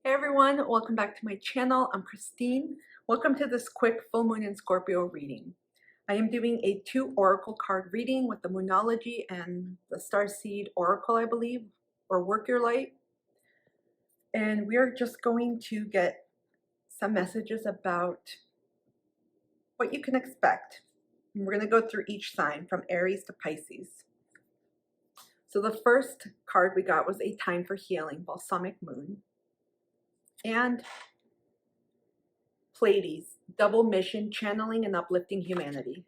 Hey everyone, welcome back to my channel. I'm Christine. Welcome to this quick full moon in Scorpio reading. I am doing a 2 oracle card reading with the Moonology and the Starseed Oracle, I believe, or Work Your Light. And we are just going to get some messages about what you can expect. And we're going to go through each sign from Aries to Pisces. So the first card we got was a time for healing, balsamic moon. And Pleiades, double mission, channeling and uplifting humanity.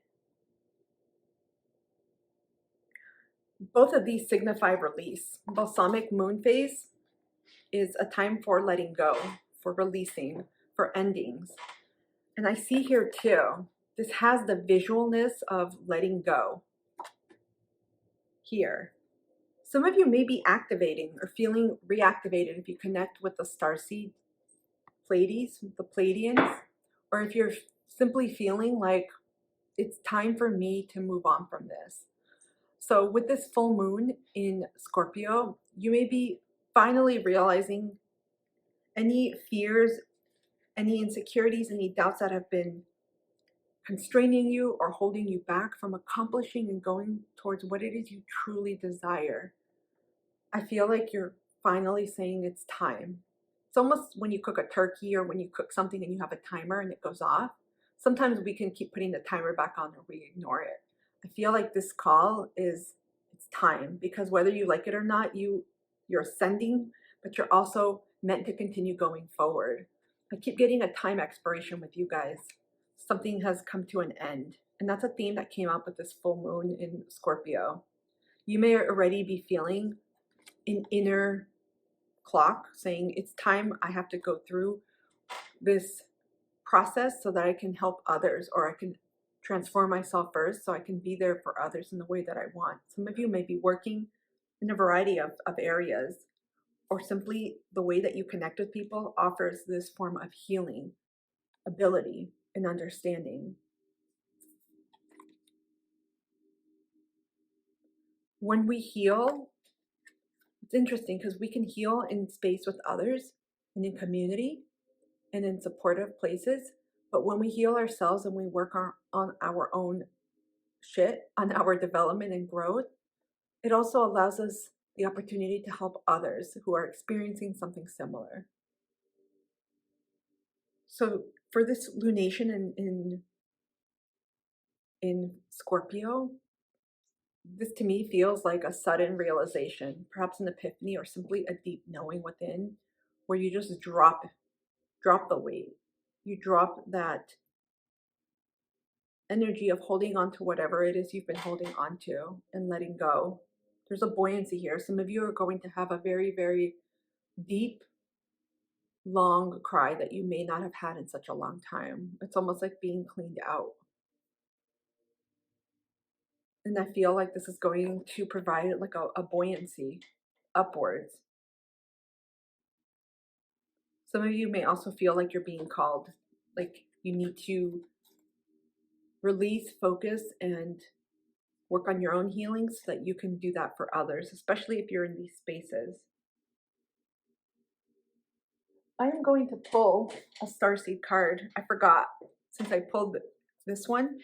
Both of these signify release. Balsamic moon phase is a time for letting go, for releasing, for endings. And I see here too, this has the visualness of letting go. Here. Some of you may be activating or feeling reactivated if you connect with the starseed Pleiades, the Pleiadians, or if you're simply feeling like it's time for me to move on from this. So with this full moon in Scorpio, you may be finally realizing any fears, any insecurities, any doubts that have been constraining you or holding you back from accomplishing and going towards what it is you truly desire. I feel like you're finally saying it's time. It's almost when you cook a turkey or when you cook something and you have a timer and it goes off. Sometimes we can keep putting the timer back on or we ignore it. I feel like this call is, it's time, because whether you like it or not, you're ascending, but you're also meant to continue going forward. I keep getting a time expiration with you guys. Something has come to an end. And that's a theme that came out with this full moon in Scorpio. You may already be feeling an inner clock saying it's time, I have to go through this process so that I can help others, or I can transform myself first so I can be there for others in the way that I want. Some of you may be working in a variety of areas, or simply the way that you connect with people offers this form of healing ability and understanding. When we heal, it's interesting because we can heal in space with others and in community and in supportive places. But when we heal ourselves and we work on our own shit, on our development and growth, it also allows us the opportunity to help others who are experiencing something similar. So for this lunation in Scorpio, this to me feels like a sudden realization, perhaps an epiphany, or simply a deep knowing within, where you just drop the weight. You drop that energy of holding on to whatever it is you've been holding on to and letting go. There's a buoyancy here. Some of you are going to have a very, very deep, long cry that you may not have had in such a long time. It's almost like being cleaned out. And I feel like this is going to provide like a buoyancy upwards. Some of you may also feel like you're being called, like you need to release, focus, and work on your own healing so that you can do that for others, especially if you're in these spaces. I am going to pull a starseed card. I forgot since I pulled this one,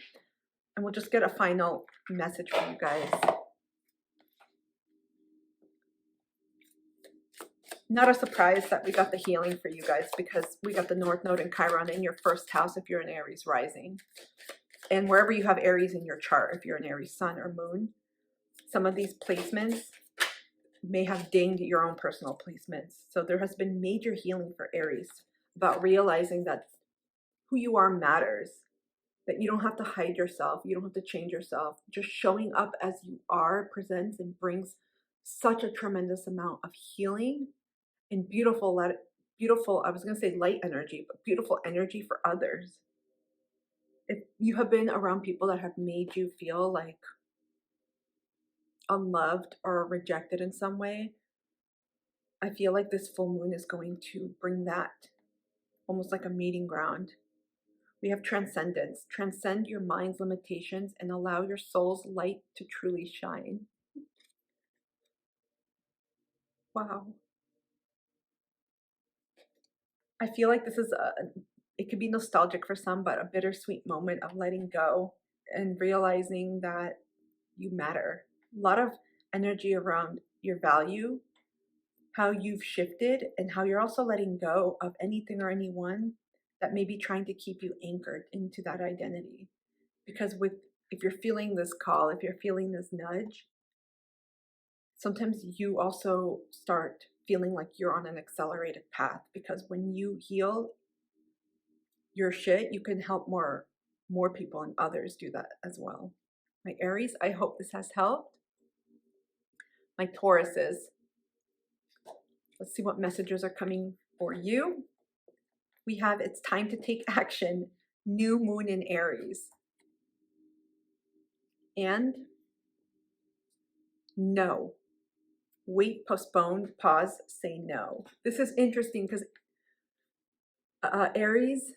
and we'll just get a final message for you guys. Not a surprise that we got the healing for you guys, because we got the North Node in Chiron in your first house if you're an Aries rising. And wherever you have Aries in your chart, if you're an Aries sun or moon, some of these placements may have dinged your own personal placements. So there has been major healing for Aries about realizing that who you are matters, that you don't have to hide yourself, you don't have to change yourself. Just showing up as you are presents and brings such a tremendous amount of healing and beautiful, I was going to say light energy, but beautiful energy for others. If you have been around people that have made you feel like unloved or rejected in some way, I feel like this full moon is going to bring that almost like a meeting ground. We have transcendence. Transcend your mind's limitations and allow your soul's light to truly shine. Wow. I feel like this is it could be nostalgic for some, but a bittersweet moment of letting go and realizing that you matter. A lot of energy around your value, how you've shifted, and how you're also letting go of anything or anyone that may be trying to keep you anchored into that identity. Because if you're feeling this call, if you're feeling this nudge, sometimes you also start feeling like you're on an accelerated path, because when you heal your shit, you can help more people and others do that as well. My Aries, I hope this has helped. My Tauruses, let's see what messages are coming for you. We have it's time to take action, new moon in Aries. And no. Wait, postpone, pause, say no. This is interesting because Aries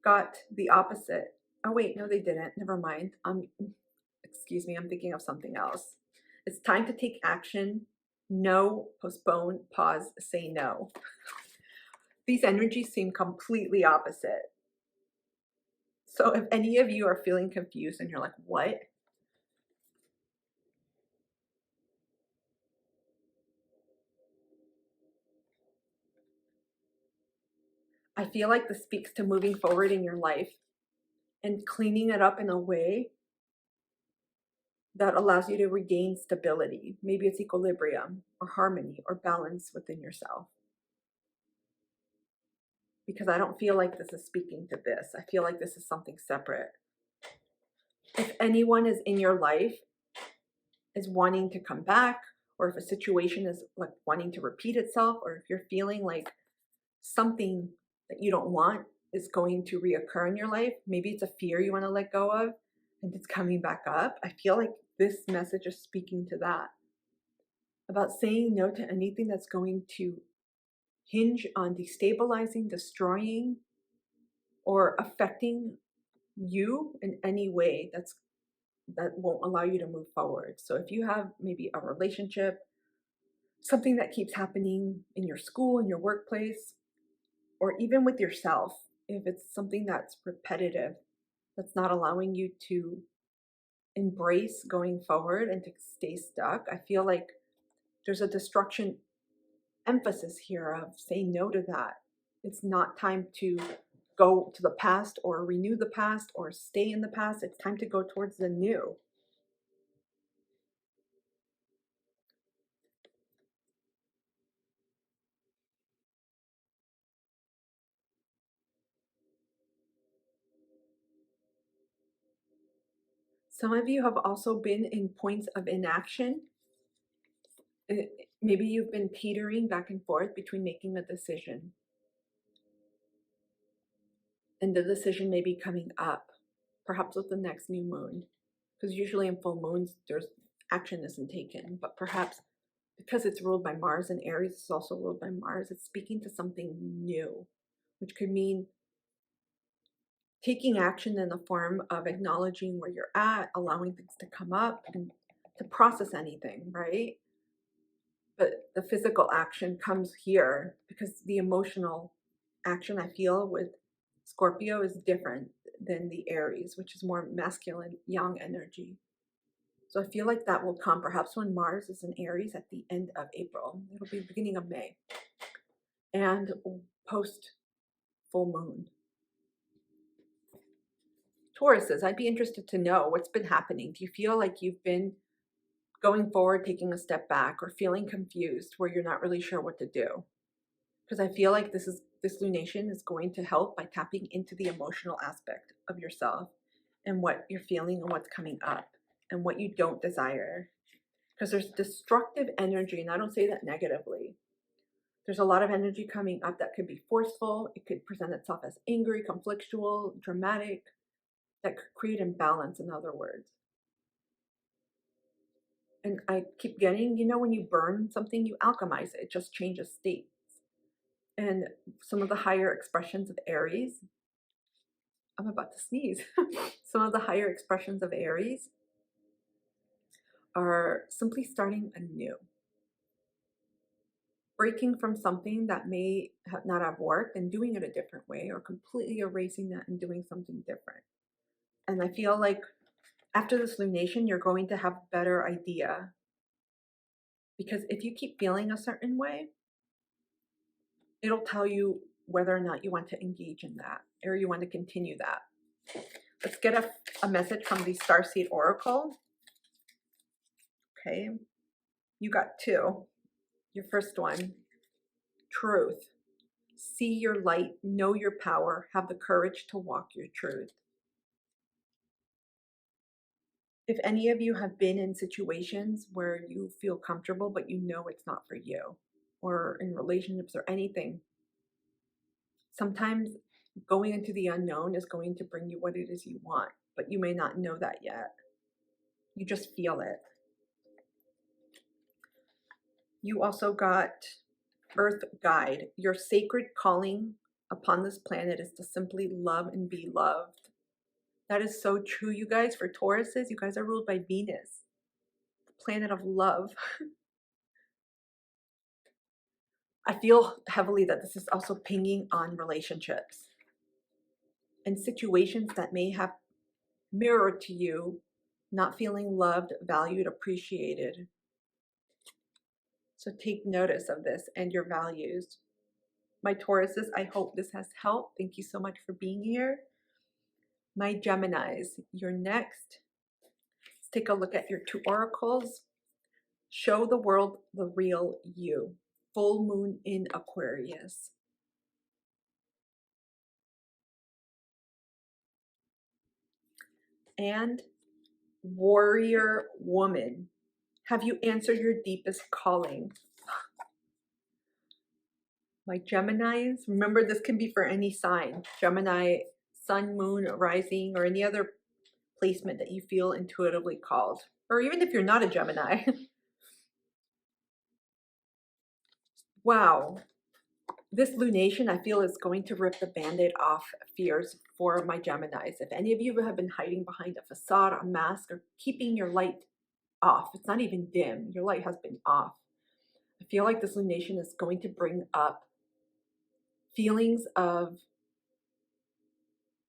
got the opposite. Oh wait, no they didn't. Never mind. Excuse me, I'm thinking of something else. It's time to take action. No, postpone, pause, say no. These energies seem completely opposite. So if any of you are feeling confused and you're like, what? I feel like this speaks to moving forward in your life and cleaning it up in a way that allows you to regain stability. Maybe it's equilibrium or harmony or balance within yourself. Because I don't feel like this is speaking to this. I feel like this is something separate. If anyone is in your life is wanting to come back, or if a situation is like wanting to repeat itself, or if you're feeling like something that you don't want is going to reoccur in your life, maybe it's a fear you want to let go of and it's coming back up. I feel like this message is speaking to that, about saying no to anything that's going to hinge on destabilizing, destroying, or affecting you in any way that won't allow you to move forward. So if you have maybe a relationship, something that keeps happening in your school, in your workplace, or even with yourself, if it's something that's repetitive, that's not allowing you to embrace going forward and to stay stuck, I feel like there's a destruction emphasis here of saying no to that. It's not time to go to the past or renew the past or stay in the past. It's time to go towards the new. Some of you have also been in points of inaction. Maybe you've been teetering back and forth between making a decision, and the decision may be coming up, perhaps with the next new moon, because usually in full moons there's action isn't taken, but perhaps because it's ruled by Mars and Aries is also ruled by Mars, it's speaking to something new, which could mean taking action in the form of acknowledging where you're at, allowing things to come up and to process anything, right? But the physical action comes here because the emotional action I feel with Scorpio is different than the Aries, which is more masculine, young energy. So I feel like that will come perhaps when Mars is in Aries at the end of April. It'll be the beginning of May and post full moon. Tauruses, I'd be interested to know what's been happening. Do you feel like you've been going forward, taking a step back, or feeling confused where you're not really sure what to do? Because I feel like this lunation is going to help by tapping into the emotional aspect of yourself and what you're feeling and what's coming up and what you don't desire. Because there's destructive energy, and I don't say that negatively. There's a lot of energy coming up that could be forceful. It could present itself as angry, conflictual, dramatic, that could create imbalance, in other words. And I keep getting, when you burn something, you alchemize it. It just changes states. And some of the higher expressions of Aries, I'm about to sneeze. Some of the higher expressions of Aries are simply starting anew. breaking from something that may not have worked and doing it a different way, or completely erasing that and doing something different. And I feel like after this lunation, you're going to have a better idea. Because if you keep feeling a certain way, it'll tell you whether or not you want to engage in that or you want to continue that. Let's get a message from the Starseed Oracle. Okay, you got two. Your first one, truth. See your light, know your power, have the courage to walk your truth. If any of you have been in situations where you feel comfortable, but you know it's not for you, or in relationships or anything, sometimes going into the unknown is going to bring you what it is you want, but you may not know that yet. You just feel it. You also got Earth Guide. Your sacred calling upon this planet is to simply love and be loved. That is so true, you guys. For Tauruses, you guys are ruled by Venus, the planet of love. I feel heavily that this is also pinging on relationships and situations that may have mirrored to you not feeling loved, valued, appreciated. So take notice of this and your values. My Tauruses, I hope this has helped. Thank you so much for being here. My Geminis, you're next. Let's take a look at your two oracles. Show the world the real you. Full moon in Aquarius. And warrior woman. Have you answered your deepest calling? My Geminis, remember this can be for any sign. Gemini, sun, moon, rising, or any other placement that you feel intuitively called. Or even if you're not a Gemini. Wow. This lunation, I feel, is going to rip the Band-Aid off fears for my Geminis. If any of you have been hiding behind a facade, a mask, or keeping your light off, it's not even dim, your light has been off. I feel like this lunation is going to bring up feelings of,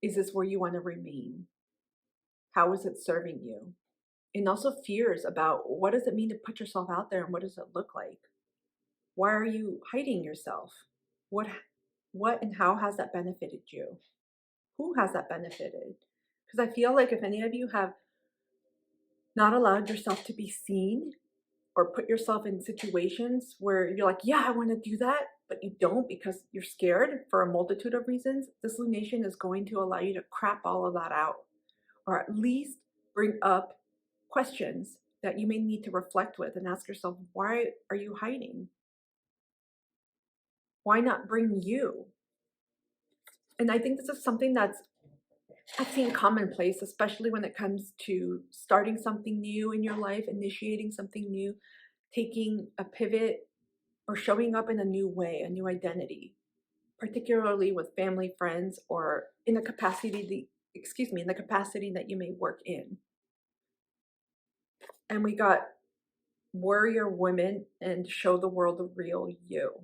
is this where you want to remain? How is it serving you? And also fears about, what does it mean to put yourself out there and what does it look like? Why are you hiding yourself? What and how has that benefited you? Who has that benefited? Because I feel like if any of you have not allowed yourself to be seen or put yourself in situations where you're like, yeah, I want to do that, but you don't because you're scared for a multitude of reasons, this lunation is going to allow you to crap all of that out, or at least bring up questions that you may need to reflect with and ask yourself, why are you hiding? Why not bring you? And I think this is something that's, I've seen commonplace, especially when it comes to starting something new in your life, initiating something new, taking a pivot, or showing up in a new way, a new identity, particularly with family, friends, or in the capacity, in the capacity that you may work in. And we got warrior women and show the world the real you.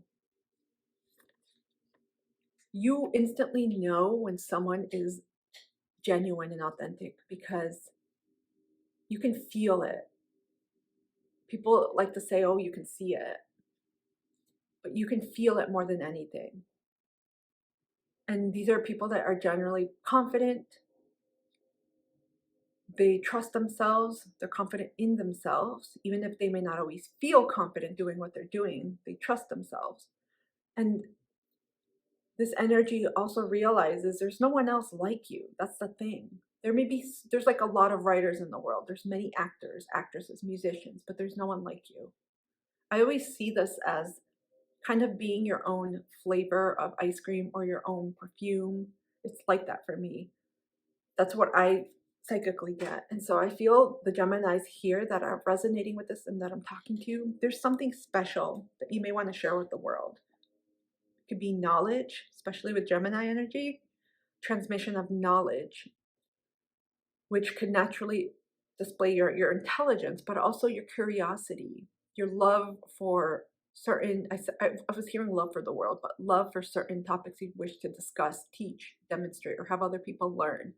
You instantly know when someone is genuine and authentic because you can feel it. People like to say, oh, you can see it, but you can feel it more than anything. And these are people that are generally confident. They trust themselves. They're confident in themselves, even if they may not always feel confident doing what they're doing. They trust themselves. And this energy also realizes there's no one else like you. That's the thing. There's like a lot of writers in the world. There's many actors, actresses, musicians, but there's no one like you. I always see this as kind of being your own flavor of ice cream or your own perfume. It's like that for me. That's what I psychically get. And so I feel the Geminis here that are resonating with this and that I'm talking to, there's something special that you may want to share with the world. It could be knowledge, especially with Gemini energy, transmission of knowledge, which could naturally display your intelligence, but also your curiosity, your love for certain, I was hearing love for the world, but love for certain topics you wish to discuss, teach, demonstrate, or have other people learn.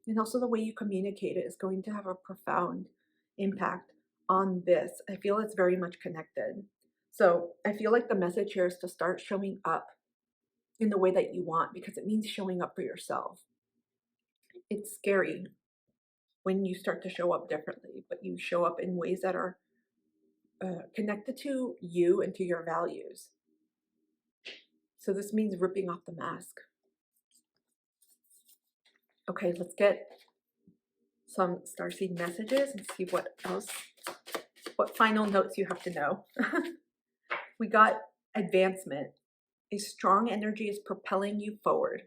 And also the way you communicate it is going to have a profound impact on this. I feel it's very much connected. So I feel like the message here is to start showing up in the way that you want, because it means showing up for yourself. It's scary when you start to show up differently, but you show up in ways that are connected to you and to your values. So this means ripping off the mask. Okay, let's get some starseed messages and see what else, what final notes you have to know. We got advancement. A strong energy is propelling you forward.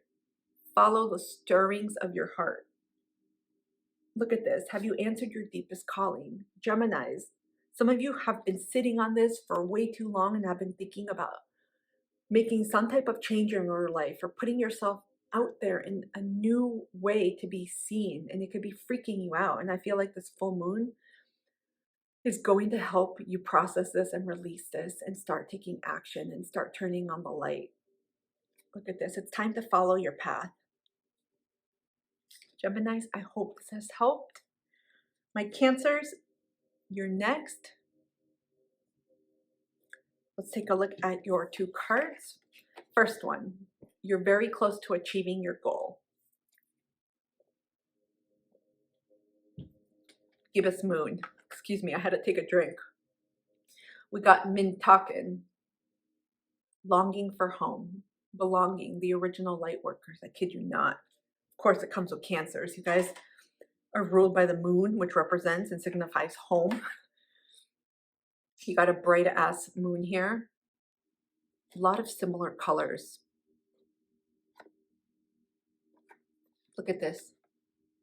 Follow the stirrings of your heart. Look at this. Have you answered your deepest calling? Geminis, some of you have been sitting on this for way too long and have been thinking about making some type of change in your life or putting yourself out there in a new way to be seen, and it could be freaking you out. And I feel like this full moon is going to help you process this and release this and start taking action and start turning on the light. Look at this. It's time to follow your path. Geminis, I hope this has helped. My Cancers, you're next. Let's take a look at your 2 cards. First one, you're very close to achieving your goal. Give us moon. Excuse me, I had to take a drink. We got Mintaken, longing for home, belonging, the original light workers. I kid you not. Of course, it comes with Cancers. You guys are ruled by the moon, which represents and signifies home. You got a bright ass moon here. A lot of similar colors. Look at this.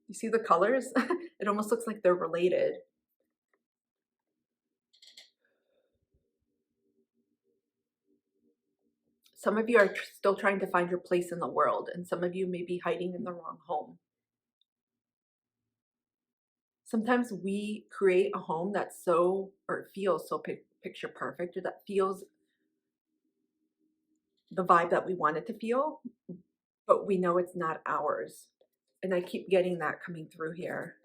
You see the colors? It almost looks like they're related. Some of you are still trying to find your place in the world, and some of you may be hiding in the wrong home. Sometimes we create a home that's so, or it feels so picture perfect, or that feels the vibe that we want it to feel, but we know it's not ours. And I keep getting that coming through here.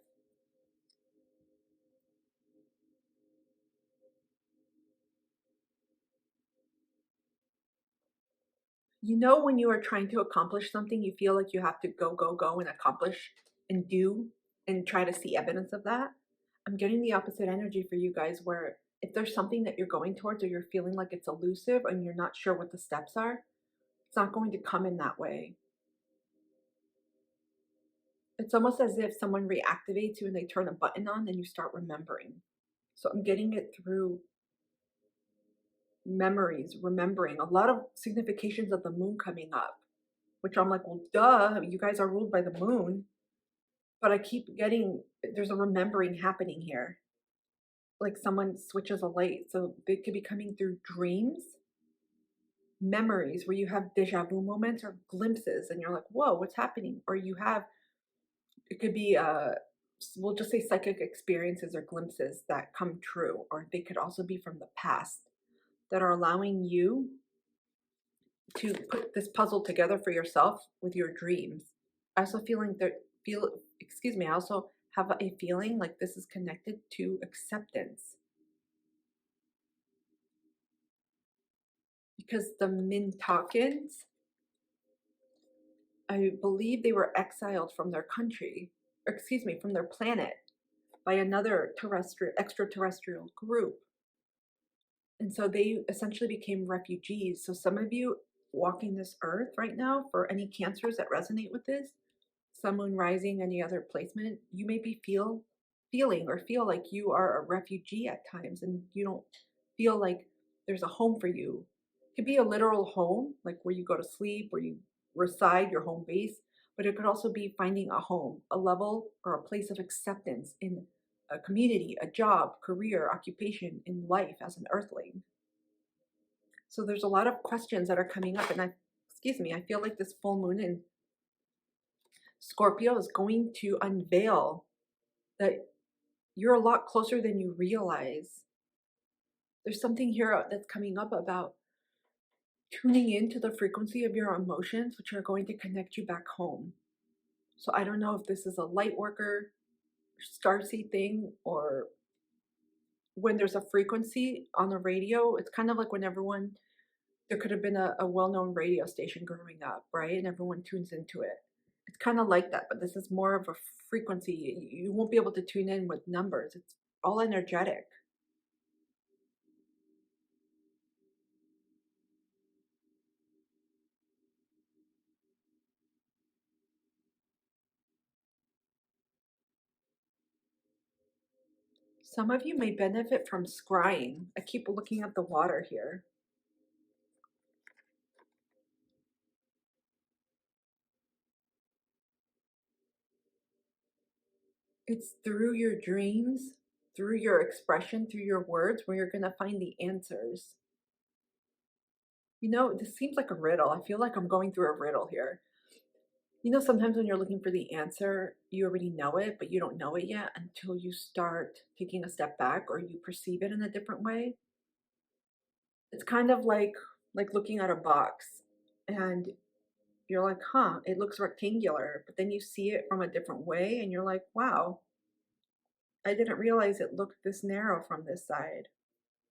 You know, when you are trying to accomplish something, you feel like you have to go, go, go and accomplish and do and try to see evidence of that. I'm getting the opposite energy for you guys, where if there's something that you're going towards or you're feeling like it's elusive and you're not sure what the steps are, it's not going to come in that way. It's almost as if someone reactivates you and they turn a button on and you start remembering. So I'm getting it through memories, remembering a lot of significations of the moon coming up, which I'm like, well, duh, you guys are ruled by the moon. But I keep getting, there's a remembering happening here. Like someone switches a light. So they could be coming through dreams, memories where you have deja vu moments or glimpses and you're like, whoa, what's happening? Or you have, it could be, we'll just say psychic experiences or glimpses that come true. Or they could also be from the past that are allowing you to put this puzzle together for yourself with your dreams. I also I also have a feeling like this is connected to acceptance. Because the Mintakins, I believe they were exiled from their country, or from their planet by another extraterrestrial group. And so they essentially became refugees. So some of you walking this earth right now, for any Cancers that resonate with this, Sun, Moon, Rising, any other placement, you may be feel like you are a refugee at times and you don't feel like there's a home for you. It could be a literal home, like where you go to sleep, where you reside, your home base, but it could also be finding a home, a level or a place of acceptance in a community, a job, career, occupation, in life as an earthling. So there's a lot of questions that are coming up, and I feel like this full moon in Scorpio is going to unveil that you're a lot closer than you realize There's something here that's coming up about tuning into the frequency of your emotions, which are going to connect you back home. So I don't know if this is a light worker, starseed thing, or when there's a frequency on the radio, it's kind of like when there could have been a well-known radio station growing up, right? And everyone tunes into it. It's kind of like that, but this is more of a frequency. You won't be able to tune in with numbers. It's all energetic. Some of you may benefit from scrying. I keep looking at the water here. It's through your dreams, through your expression, through your words, where you're going to find the answers. You know, this seems like a riddle. I feel like I'm going through a riddle here. You know, sometimes when you're looking for the answer, you already know it, but you don't know it yet until you start taking a step back or you perceive it in a different way. It's kind of like looking at a box and you're like, huh, it looks rectangular, but then you see it from a different way and you're like, wow, I didn't realize it looked this narrow from this side.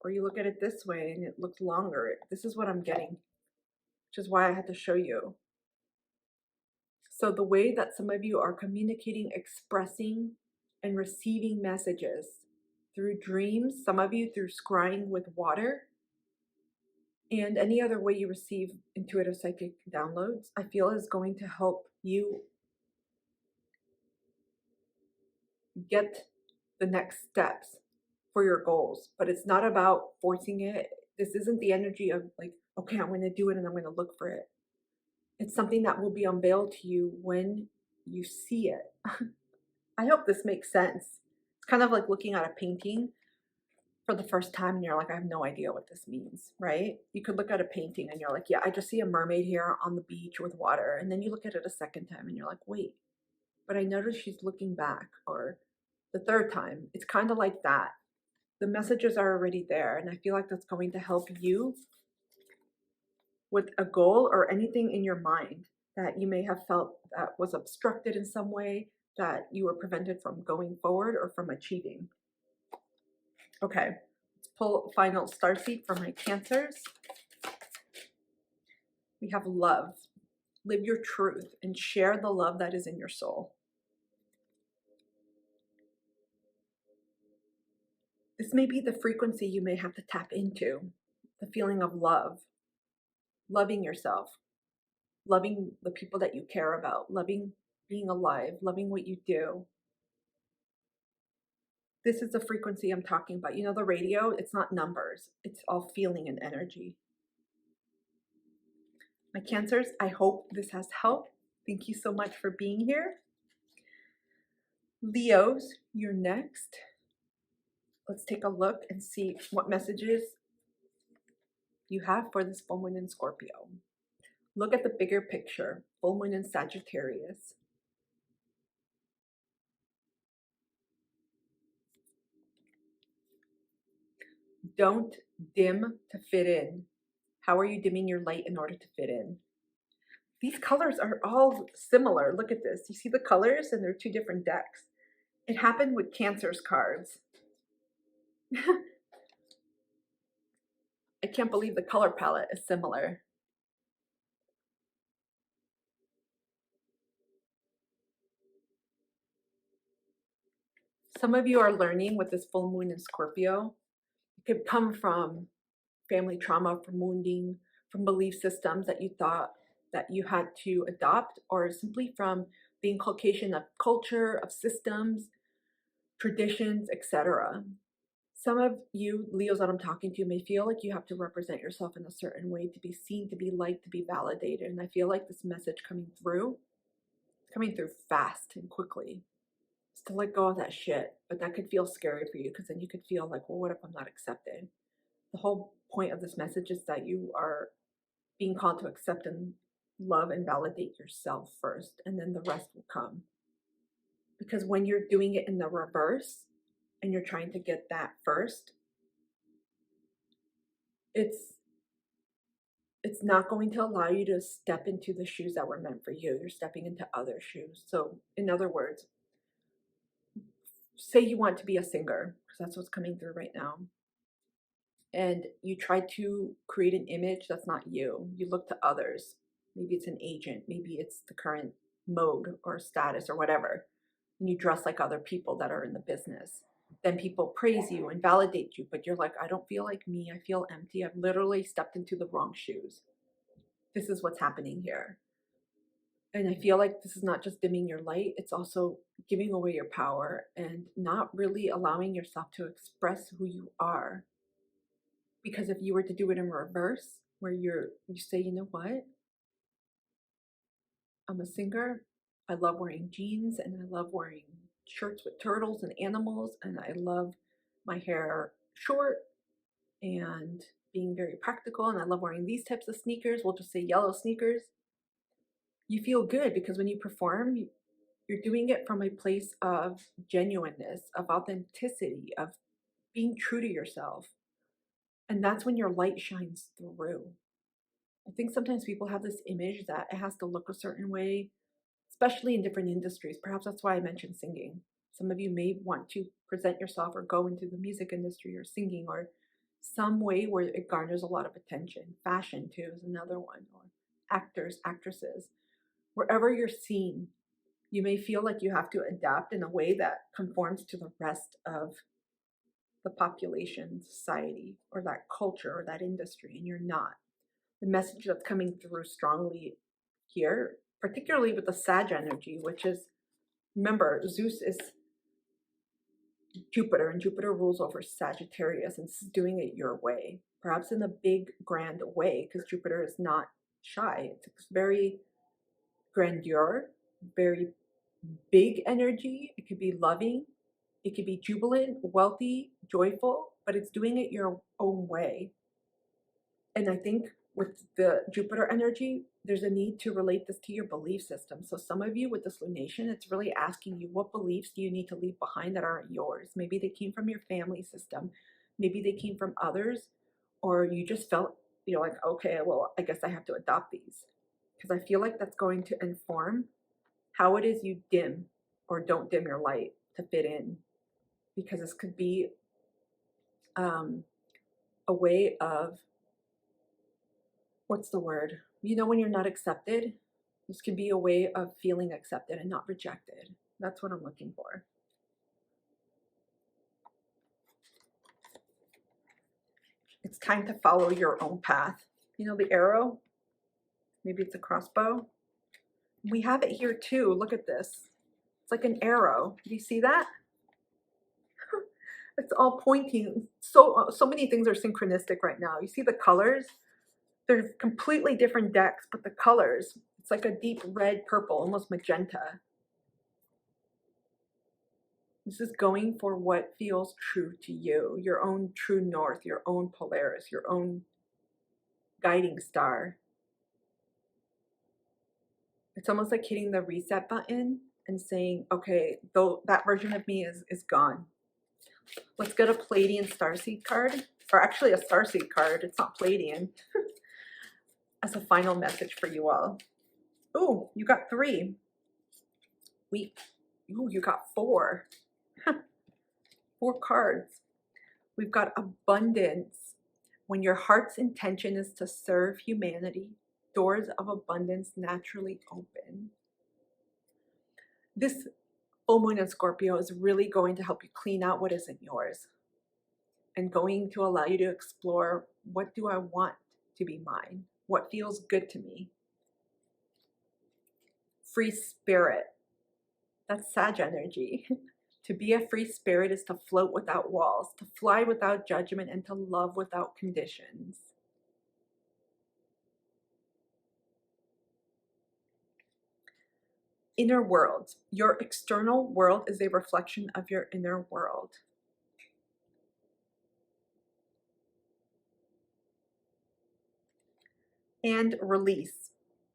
Or you look at it this way and it looks longer. This is what I'm getting, which is why I had to show you. So the way that some of you are communicating, expressing, and receiving messages through dreams, some of you through scrying with water, and any other way you receive intuitive psychic downloads, I feel is going to help you get the next steps for your goals. But it's not about forcing it. This isn't the energy of like, okay, I'm going to do it and I'm going to look for it. It's something that will be unveiled to you when you see it. I hope this makes sense. It's kind of like looking at a painting for the first time and you're like, I have no idea what this means, right? You could look at a painting and you're like, yeah, I just see a mermaid here on the beach with water. And then you look at it a second time and you're like, wait, but I noticed she's looking back. Or the third time, it's kind of like that. The messages are already there. And I feel like that's going to help you with a goal or anything in your mind that you may have felt that was obstructed in some way, that you were prevented from going forward or from achieving. Okay, let's pull final starseed for my Cancers. We have love. Live your truth and share the love that is in your soul. This may be the frequency you may have to tap into, the feeling of love, loving yourself, loving the people that you care about, loving being alive, loving what you do. This is the frequency I'm talking about. You know, the radio, it's not numbers. It's all feeling and energy. My Cancers, I hope this has helped. Thank you so much for being here. Leos, you're next. Let's take a look and see what messages you have for this full moon in Scorpio. Look at the bigger picture. Full moon in Sagittarius. Don't dim to fit in. How are you dimming your light in order to fit in? These colors are all similar. Look at this. You see the colors, and they're two different decks. It happened with Cancer's cards. I can't believe the color palette is similar. Some of you are learning with this full moon in Scorpio. It could come from family trauma, from wounding, from belief systems that you thought that you had to adopt, or simply from the inculcation of culture, of systems, traditions, etc. Some of you Leos that I'm talking to may feel like you have to represent yourself in a certain way to be seen, to be liked, to be validated. And I feel like this message coming through fast and quickly. Is to let go of that shit. But that could feel scary for you, because then you could feel like, well, what if I'm not accepted? The whole point of this message is that you are being called to accept and love and validate yourself first, and then the rest will come. Because when you're doing it in the reverse and you're trying to get that first, it's not going to allow you to step into the shoes that were meant for you. You're stepping into other shoes. So in other words, say you want to be a singer, because that's what's coming through right now, and you try to create an image that's not you. You look to others. Maybe it's an agent, maybe it's the current mode or status or whatever, and you dress like other people that are in the business. Then people praise you and validate you, but you're like, I don't feel like me. I feel empty. I've literally stepped into the wrong shoes. This is what's happening here. And I feel like this is not just dimming your light, it's also giving away your power and not really allowing yourself to express who you are. Because if you were to do it in reverse, where you say, you know what? I'm a singer. I love wearing jeans and I love wearing shirts with turtles and animals, and I love my hair short and being very practical, and I love wearing these types of sneakers. We'll just say yellow sneakers. You feel good because when you perform, you're doing it from a place of genuineness, of authenticity, of being true to yourself. And that's when your light shines through. I think sometimes people have this image that it has to look a certain way, especially in different industries. Perhaps that's why I mentioned singing. Some of you may want to present yourself or go into the music industry or singing or some way where it garners a lot of attention. Fashion, too, is another one, or actors, actresses. Wherever you're seen, you may feel like you have to adapt in a way that conforms to the rest of the population, society, or that culture or that industry, and you're not. The message that's coming through strongly here, particularly with the Sag energy, which is, remember, Zeus is Jupiter, and Jupiter rules over Sagittarius, and this is doing it your way, perhaps in a big, grand way, because Jupiter is not shy. It's very grandeur, very big energy. It could be loving, it could be jubilant, wealthy, joyful, but it's doing it your own way. And I think with the Jupiter energy, there's a need to relate this to your belief system. So some of you with this lunation, it's really asking you, what beliefs do you need to leave behind that aren't yours? Maybe they came from your family system. Maybe they came from others, or you just felt, like, okay, well, I guess I have to adopt these. Because I feel like that's going to inform how it is you dim or don't dim your light to fit in. Because this could be a way of, what's the word? When you're not accepted, this could be a way of feeling accepted and not rejected. That's what I'm looking for. It's time to follow your own path. The arrow? Maybe it's a crossbow. We have it here too. Look at this. It's like an arrow. Do you see that? It's all pointing. So many things are synchronistic right now. You see the colors? They're completely different decks, but the colors, it's like a deep red, purple, almost magenta. This is going for what feels true to you, your own true north, your own Polaris, your own guiding star. It's almost like hitting the reset button and saying, okay, though that version of me is gone. Let's get a Pleiadian starseed card, or actually a starseed card. It's not Pleiadian. As a final message for you all. Ooh, you got 3. Ooh, you got 4. 4 cards. We've got abundance. When your heart's intention is to serve humanity, doors of abundance naturally open. This full moon in Scorpio is really going to help you clean out what isn't yours and going to allow you to explore, what do I want to be mine? What feels good to me? Free spirit. That's Sag energy. To be a free spirit is to float without walls, to fly without judgment, and to love without conditions. Inner world. Your external world is a reflection of your inner world. And release.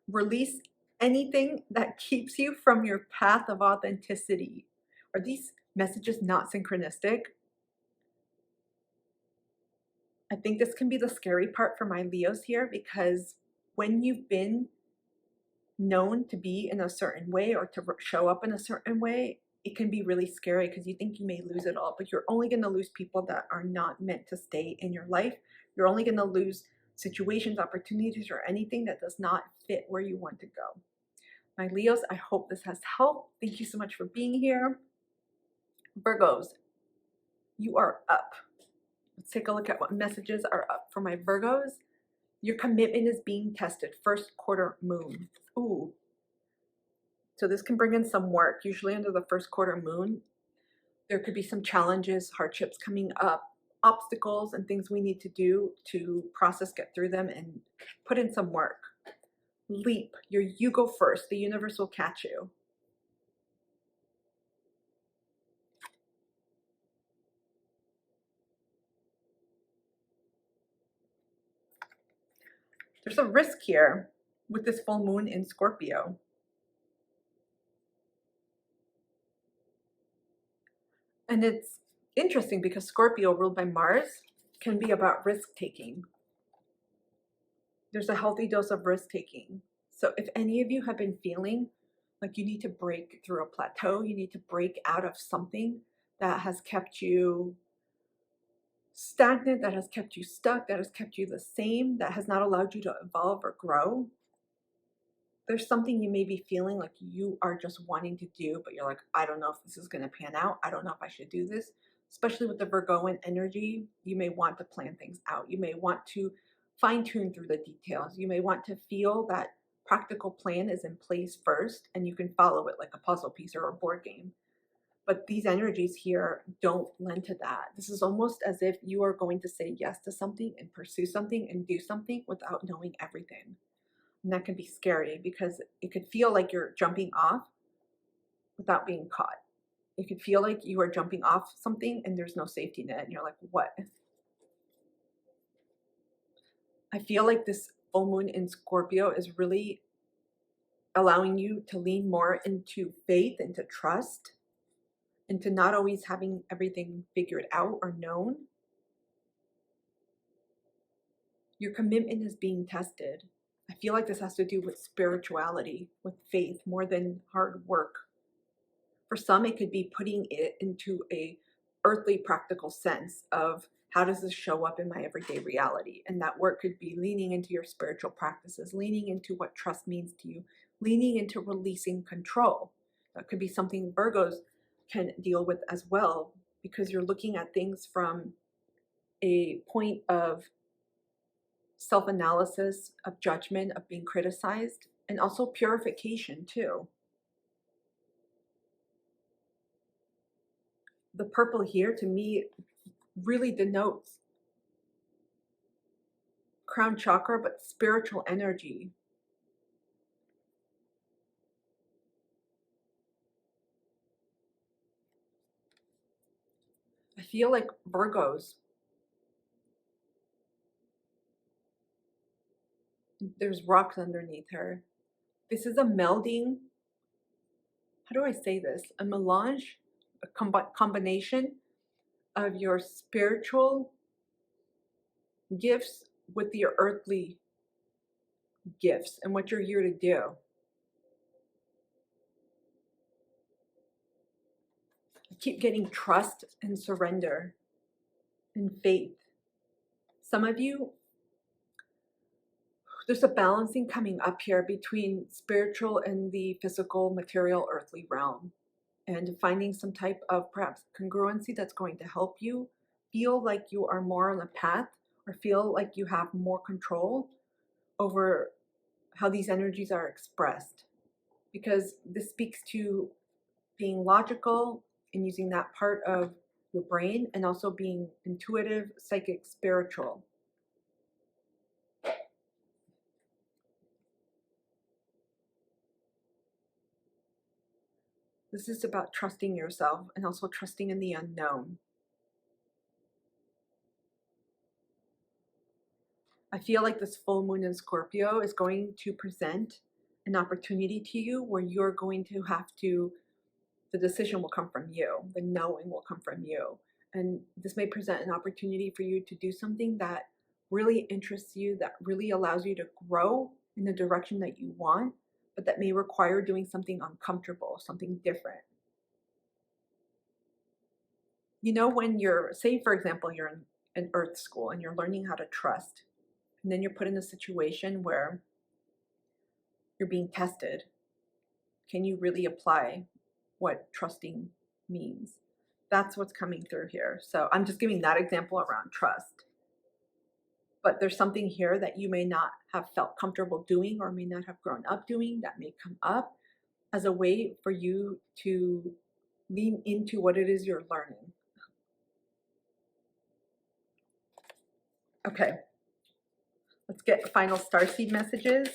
Release anything that keeps you from your path of authenticity. Are these messages not synchronistic? I think this can be the scary part for my Leos here, because when you've been known to be in a certain way or to show up in a certain way, it can be really scary because you think you may lose it all, but you're only going to lose people that are not meant to stay in your life. You're only going to lose situations, opportunities, or anything that does not fit where you want to go. My Leos, I hope this has helped. Thank you so much for being here. Virgos, you are up. Let's take a look at what messages are up for my Virgos. Your commitment is being tested. First quarter moon. Ooh. So this can bring in some work. Usually under the first quarter moon, there could be some challenges, hardships coming up, obstacles and things we need to do to process, get through them, and put in some work. Leap. You go first. The universe will catch you. There's a risk here with this full moon in Scorpio. And it's interesting because Scorpio, ruled by Mars, can be about risk-taking. There's a healthy dose of risk-taking. So if any of you have been feeling like you need to break through a plateau, you need to break out of something that has kept you stagnant, that has kept you stuck, that has kept you the same, that has not allowed you to evolve or grow, there's something you may be feeling like you are just wanting to do, but you're like, I don't know if this is going to pan out. I don't know if I should do this. Especially with the Virgoan energy, you may want to plan things out. You may want to fine tune through the details. You may want to feel that practical plan is in place first and you can follow it like a puzzle piece or a board game. But these energies here don't lend to that. This is almost as if you are going to say yes to something and pursue something and do something without knowing everything. And that can be scary because it could feel like you're jumping off without being caught. It could feel like you are jumping off something and there's no safety net and you're like, what? I feel like this full moon in Scorpio is really allowing you to lean more into faith, into trust, into not always having everything figured out or known. Your commitment is being tested. I feel like this has to do with spirituality, with faith, more than hard work. For some, it could be putting it into a earthly practical sense of how does this show up in my everyday reality? And that work could be leaning into your spiritual practices, leaning into what trust means to you, leaning into releasing control. That could be something Virgos can deal with as well, because you're looking at things from a point of self-analysis, of judgment, of being criticized, and also purification too. The purple here to me really denotes crown chakra, but spiritual energy. I feel like Virgos, there's rocks underneath her. This is a melding, how do I say this? A melange, a combination of your spiritual gifts with your earthly gifts and what you're here to do. I keep getting trust and surrender and faith. Some of you, there's a balancing coming up here between spiritual and the physical, material, earthly realm, and finding some type of perhaps congruency that's going to help you feel like you are more on a path, or feel like you have more control over how these energies are expressed. Because this speaks to being logical and using that part of your brain, and also being intuitive, psychic, spiritual. This is about trusting yourself and also trusting in the unknown. I feel like this full moon in Scorpio is going to present an opportunity to you where you're going to have to, the decision will come from you, the knowing will come from you. And this may present an opportunity for you to do something that really interests you, that really allows you to grow in the direction that you want, but that may require doing something uncomfortable, something different. You know, when you're, say, for example, you're in an earth school and you're learning how to trust, and then you're put in a situation where you're being tested. Can you really apply what trusting means? That's what's coming through here. So I'm just giving that example around trust. But there's something here that you may not have felt comfortable doing or may not have grown up doing that may come up as a way for you to lean into what it is you're learning. Okay, let's get final starseed messages.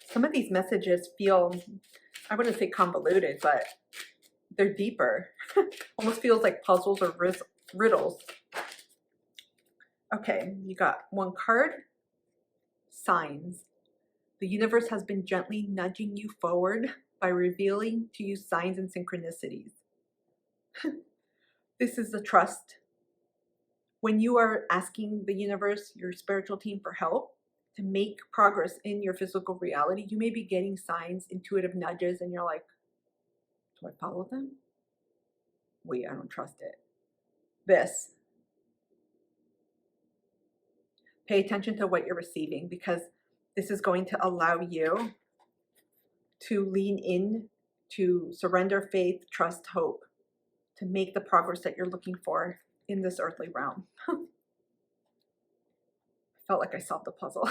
Some of these messages feel, I wouldn't say convoluted, but they're deeper. Almost feels like puzzles or riddles. Okay, you got one card. Signs. The universe has been gently nudging you forward by revealing to you signs and synchronicities. This is the trust. When you are asking the universe, your spiritual team, for help to make progress in your physical reality, you may be getting signs, intuitive nudges, and you're like, do I follow them? Wait, I don't trust it. This. Pay attention to what you're receiving, because this is going to allow you to lean in, to surrender faith, trust, hope, to make the progress that you're looking for in this earthly realm. Felt like I solved the puzzle.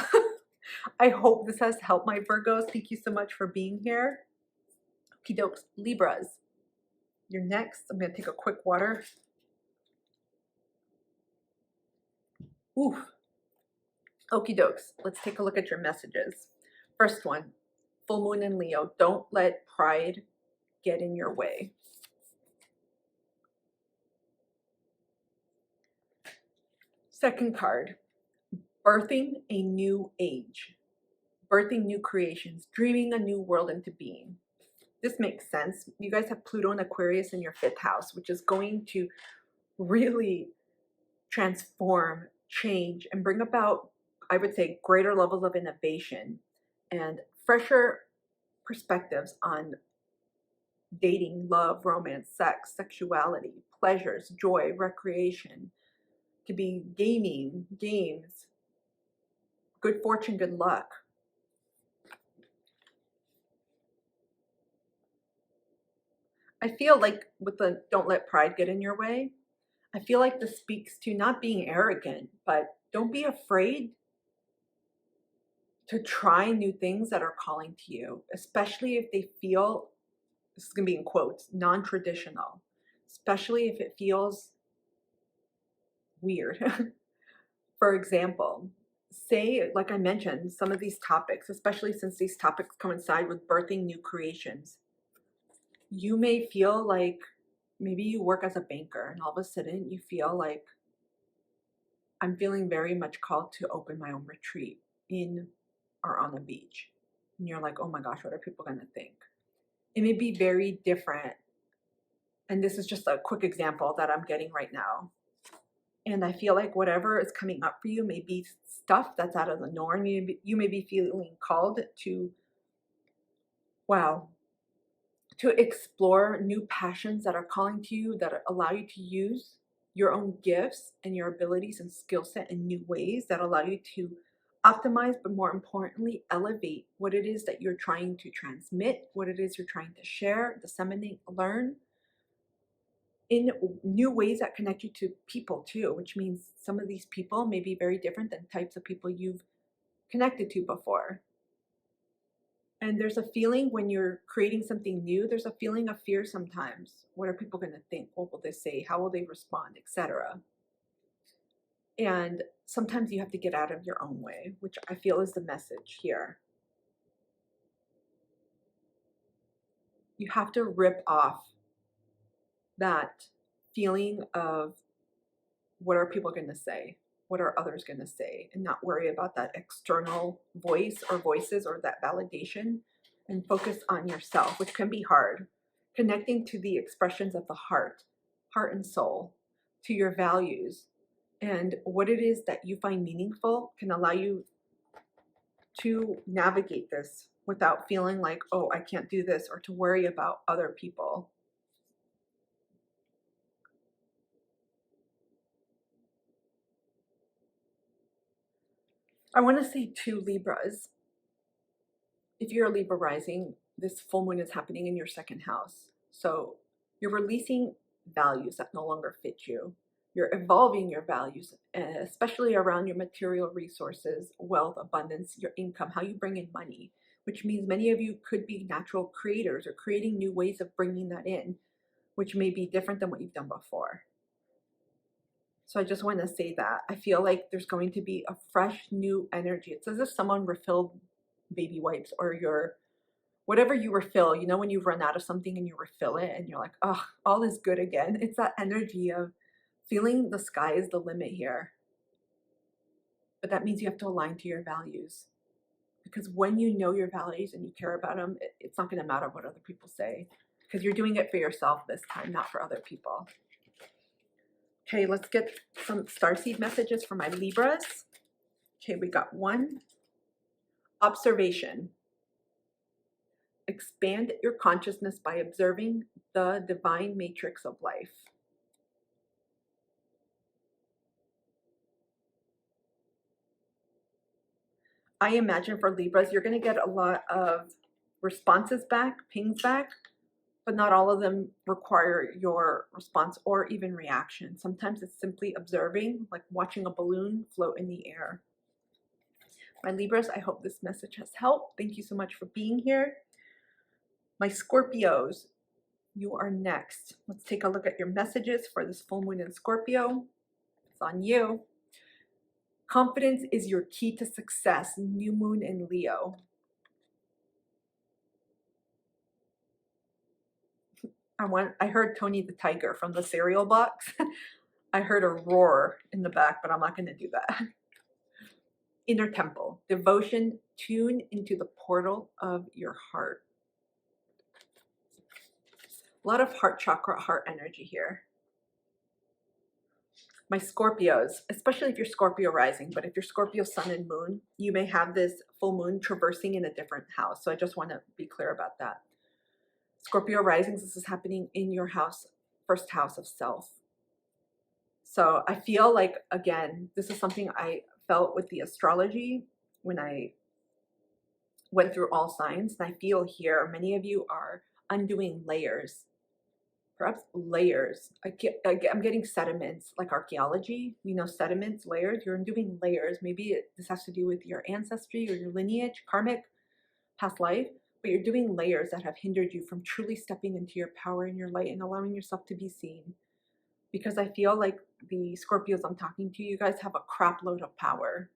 I hope this has helped, my Virgos. Thank you so much for being here. Okie dokes, Libras. You're next. I'm going to take a quick water. Ooh. Okie dokes. Let's take a look at your messages. First one, full moon in Leo. Don't let pride get in your way. Second card, birthing a new age, birthing new creations, dreaming a new world into being. This makes sense. You guys have Pluto and Aquarius in your 5th house, which is going to really transform, change, and bring about, I would say, greater levels of innovation and fresher perspectives on dating, love, romance, sex, sexuality, pleasures, joy, recreation. Could be gaming, games, good fortune, good luck. I feel like with the don't let pride get in your way, I feel like this speaks to not being arrogant, but don't be afraid to try new things that are calling to you, especially if they feel, this is going to be in quotes, non-traditional, especially if it feels weird. For example, say, like I mentioned, some of these topics, especially since these topics coincide with birthing new creations, you may feel like maybe you work as a banker and all of a sudden you feel like, I'm feeling very much called to open my own retreat in or on the beach. And you're like, oh my gosh, what are people going to think? It may be very different. And this is just a quick example that I'm getting right now. And I feel like whatever is coming up for you may be stuff that's out of the norm. You may be feeling called to, wow, to explore new passions that are calling to you, that allow you to use your own gifts and your abilities and skill set in new ways that allow you to optimize, but more importantly, elevate what it is that you're trying to transmit, what it is you're trying to share, disseminate, learn in new ways that connect you to people too, which means some of these people may be very different than types of people you've connected to before. And there's a feeling when you're creating something new, there's a feeling of fear sometimes. What are people going to think? What will they say? How will they respond? Etc. And sometimes you have to get out of your own way, which I feel is the message here. You have to rip off that feeling of what are people going to say? What are others going to say? And not worry about that external voice or voices or that validation, and focus on yourself, which can be hard. Connecting to the expressions of the heart and soul, to your values and what it is that you find meaningful can allow you to navigate this without feeling like, oh, I can't do this, or to worry about other people. I want to say to Libras, if you're a Libra rising, this full moon is happening in your second house. So you're releasing values that no longer fit you. You're evolving your values, especially around your material resources, wealth, abundance, your income, how you bring in money, which means many of you could be natural creators or creating new ways of bringing that in, which may be different than what you've done before. So I just want to say that I feel like there's going to be a fresh new energy. It's as if someone refilled baby wipes or your whatever you refill, you know, when you run out of something and you refill it and you're like, oh, all is good again. It's that energy of feeling the sky is the limit here. But that means you have to align to your values. Because when you know your values and you care about them, it's not going to matter what other people say. Because you're doing it for yourself this time, not for other people. Okay, let's get some starseed messages for my Libras. Okay, we got one. Observation. Expand your consciousness by observing the divine matrix of life. I imagine for Libras, you're going to get a lot of responses back, pings back, but not all of them require your response or even reaction. Sometimes it's simply observing, like watching a balloon float in the air. My Libras, I hope this message has helped. Thank you so much for being here. My Scorpios, you are next. Let's take a look at your messages for this full moon in Scorpio. It's on you. Confidence is your key to success. New moon in Leo. I heard Tony the Tiger from the cereal box. I heard a roar in the back, but I'm not going to do that. Inner temple. Devotion. Tune into the portal of your heart. A lot of heart chakra, heart energy here. My Scorpios, especially if you're Scorpio rising, but if you're Scorpio sun and moon, you may have this full moon traversing in a different house. So I just want to be clear about that. Scorpio risings, this is happening in your house, first house of self. So I feel like, again, this is something I felt with the astrology when I went through all signs. And I feel here, many of you are undoing layers. Perhaps layers. I'm getting sediments, like archaeology, you know, sediments, layers. You're undoing layers. Maybe this has to do with your ancestry or your lineage, karmic, past life, but you're doing layers that have hindered you from truly stepping into your power and your light and allowing yourself to be seen. Because I feel like the Scorpios I'm talking to, you guys have a crap load of power,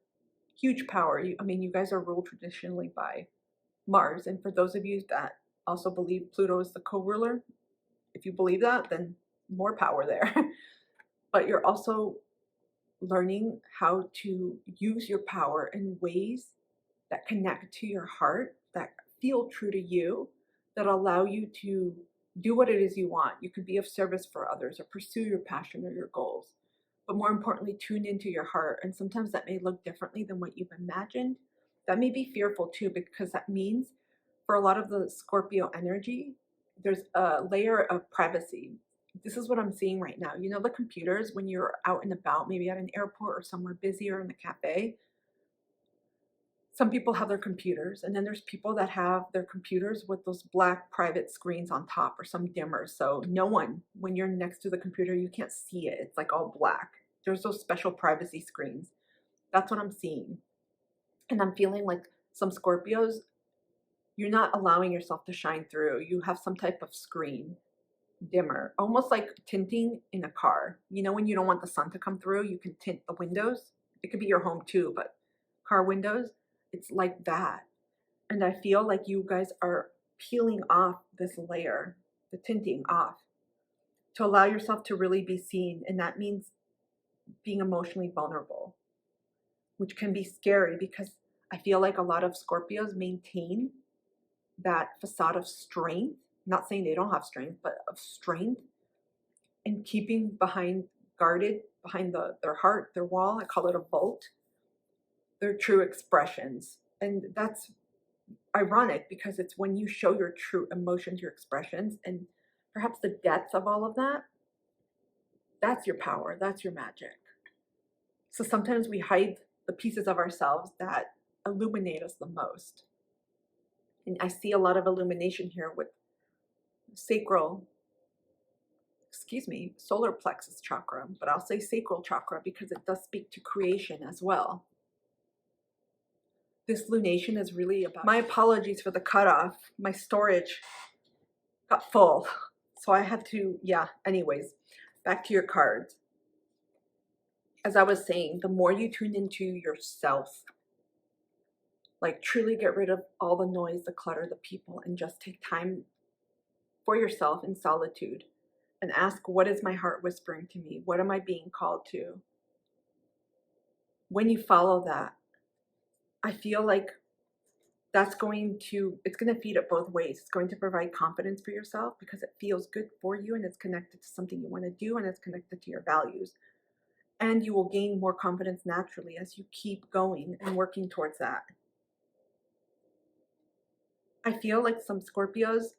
huge power. I mean, you guys are ruled traditionally by Mars. And for those of you that also believe Pluto is the co-ruler, if you believe that, then more power there. But you're also learning how to use your pull in ways that connect to your heart, that feel true to you, that allow you to do what it is you want. You could be of service for others or pursue your passion or your goals. But more importantly, tune into your heart. And sometimes that may look differently than what you've imagined. That may be fearful too, because that means for a lot of the Scorpio energy, there's a layer of privacy. This is what I'm seeing right now. You know, the computers, when you're out and about, maybe at an airport or somewhere busy or in a cafe, some people have their computers, and then there's people that have their computers with those black private screens on top or some dimmers. So no one, when you're next to the computer, you can't see it. It's like all black. There's those special privacy screens. That's what I'm seeing. And I'm feeling like some Scorpios, you're not allowing yourself to shine through. You have some type of screen, dimmer, almost like tinting in a car. You know, when you don't want the sun to come through, you can tint the windows. It could be your home too, but car windows, it's like that. And I feel like you guys are peeling off this layer, the tinting off, to allow yourself to really be seen. And that means being emotionally vulnerable, which can be scary because I feel like a lot of Scorpios maintain that facade of strength, not saying they don't have strength, but of strength, and keeping behind guarded behind their heart, their wall. I call it a vault. Their true expressions. And that's ironic because it's when you show your true emotions, your expressions, and perhaps the depth of all of that, that's your power, that's your magic. So sometimes we hide the pieces of ourselves that illuminate us the most. And I see a lot of illumination here with solar plexus chakra, but I'll say sacral chakra because it does speak to creation as well. This lunation is really about, my apologies for the cutoff, my storage got full. So I had to, anyways, back to your cards. As I was saying, the more you tune into yourself, like truly get rid of all the noise, the clutter, the people, and just take time for yourself in solitude and ask, what is my heart whispering to me? What am I being called to? When you follow that, I feel like it's going to feed it both ways. It's going to provide confidence for yourself because it feels good for you and it's connected to something you want to do and it's connected to your values. And you will gain more confidence naturally as you keep going and working towards that. I feel like some Scorpios,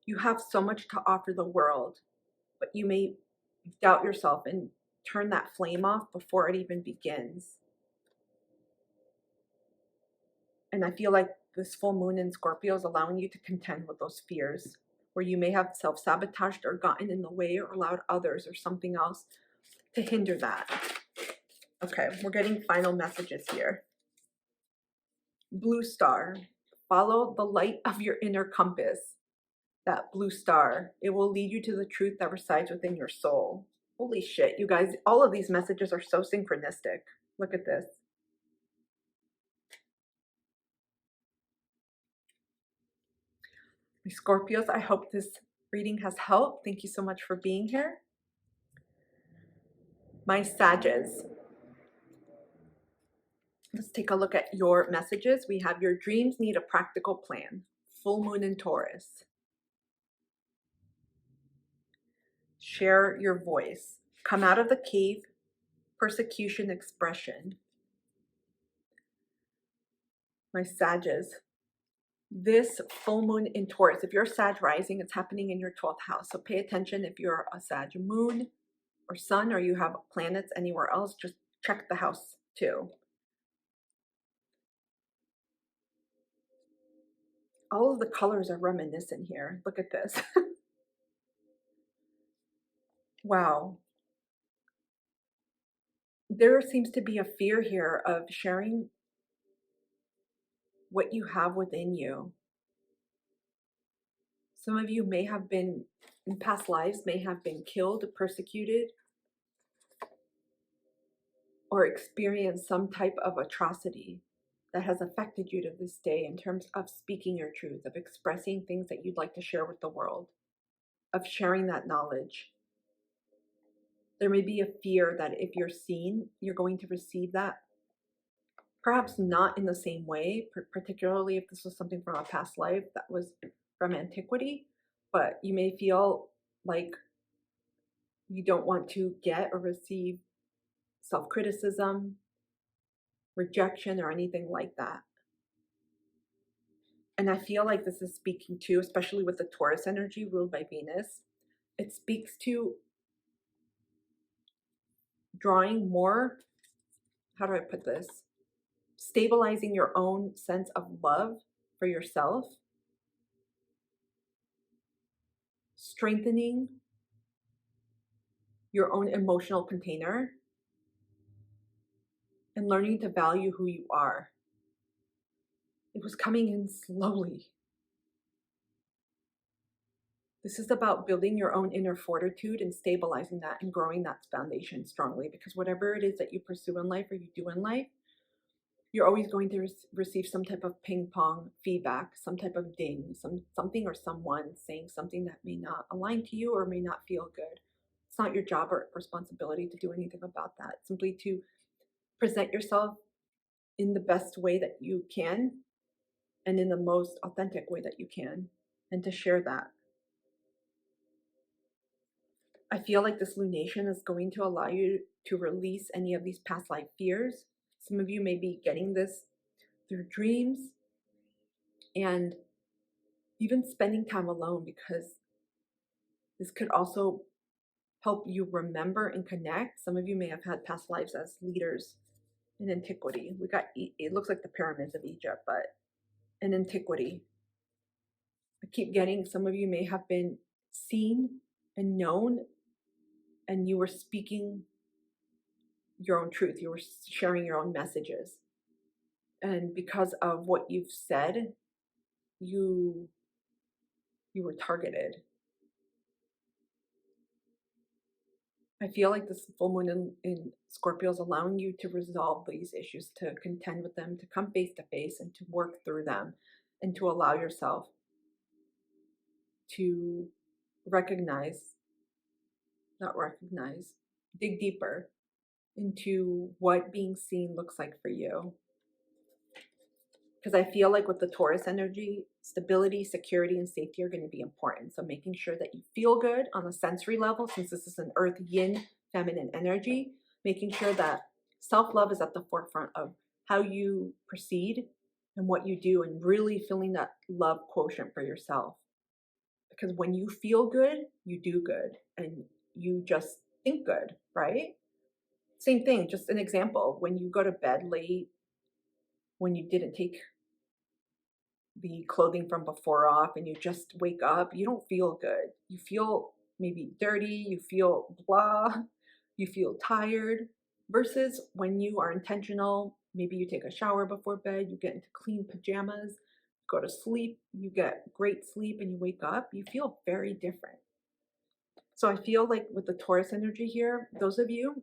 you have so much to offer the world, but you may doubt yourself and turn that flame off before it even begins. And I feel like this full moon in Scorpio is allowing you to contend with those fears where you may have self-sabotaged or gotten in the way or allowed others or something else to hinder that. Okay, we're getting final messages here. Blue star, follow the light of your inner compass. That blue star, it will lead you to the truth that resides within your soul. Holy shit, you guys, all of these messages are so synchronistic. Look at this. Scorpios, I hope this reading has helped. Thank you so much for being here. My Sages, let's take a look at your messages. We have your dreams need a practical plan. Full moon in Taurus. Share your voice. Come out of the cave. Persecution expression. My Sages, this full moon in Taurus, if you're Sag rising, it's happening in your 12th house. So pay attention if you're a Sag moon or sun or you have planets anywhere else, just check the house too. All of the colors are reminiscent here. Look at this. Wow. There seems to be a fear here of sharing what you have within you. Some of you may have been, in past lives, may have been killed, persecuted, or experienced some type of atrocity that has affected you to this day in terms of speaking your truth, of expressing things that you'd like to share with the world, of sharing that knowledge. There may be a fear that if you're seen, you're going to receive that. Perhaps not in the same way, particularly if this was something from a past life that was from antiquity, but you may feel like you don't want to get or receive self-criticism, rejection, or anything like that. And I feel like this is speaking to, especially with the Taurus energy ruled by Venus, it speaks to drawing more, how do I put this? Stabilizing your own sense of love for yourself, strengthening your own emotional container, and learning to value who you are. It was coming in slowly. This is about building your own inner fortitude and stabilizing that and growing that foundation strongly, because whatever it is that you pursue in life or you do in life, you're always going to receive some type of ping pong feedback, some type of ding, something or someone saying something that may not align to you or may not feel good. It's not your job or responsibility to do anything about that. Simply to present yourself in the best way that you can and in the most authentic way that you can, and to share that. I feel like this lunation is going to allow you to release any of these past life fears. Some of you may be getting this through dreams and even spending time alone, because this could also help you remember and connect. Some of you may have had past lives as leaders in antiquity. We got, it looks like the pyramids of Egypt, but in antiquity. I keep getting, some of you may have been seen and known, and you were speaking your own truth. You were sharing your own messages. And because of what you've said, you were targeted. I feel like this full moon in Scorpio is allowing you to resolve these issues, to contend with them, to come face to face and to work through them, and to allow yourself to dig deeper into what being seen looks like for you. Because I feel like with the Taurus energy, stability, security, and safety are going to be important. So making sure that you feel good on a sensory level, since this is an earth yin feminine energy, making sure that self-love is at the forefront of how you proceed and what you do, and really feeling that love quotient for yourself. Because when you feel good, you do good, and you just think good, right? Same thing, just an example. When you go to bed late, when you didn't take the clothing from before off and you just wake up, you don't feel good. You feel maybe dirty, you feel blah, you feel tired. Versus when you are intentional, maybe you take a shower before bed, you get into clean pajamas, go to sleep, you get great sleep, and you wake up, you feel very different. So I feel like with the Taurus energy here, those of you,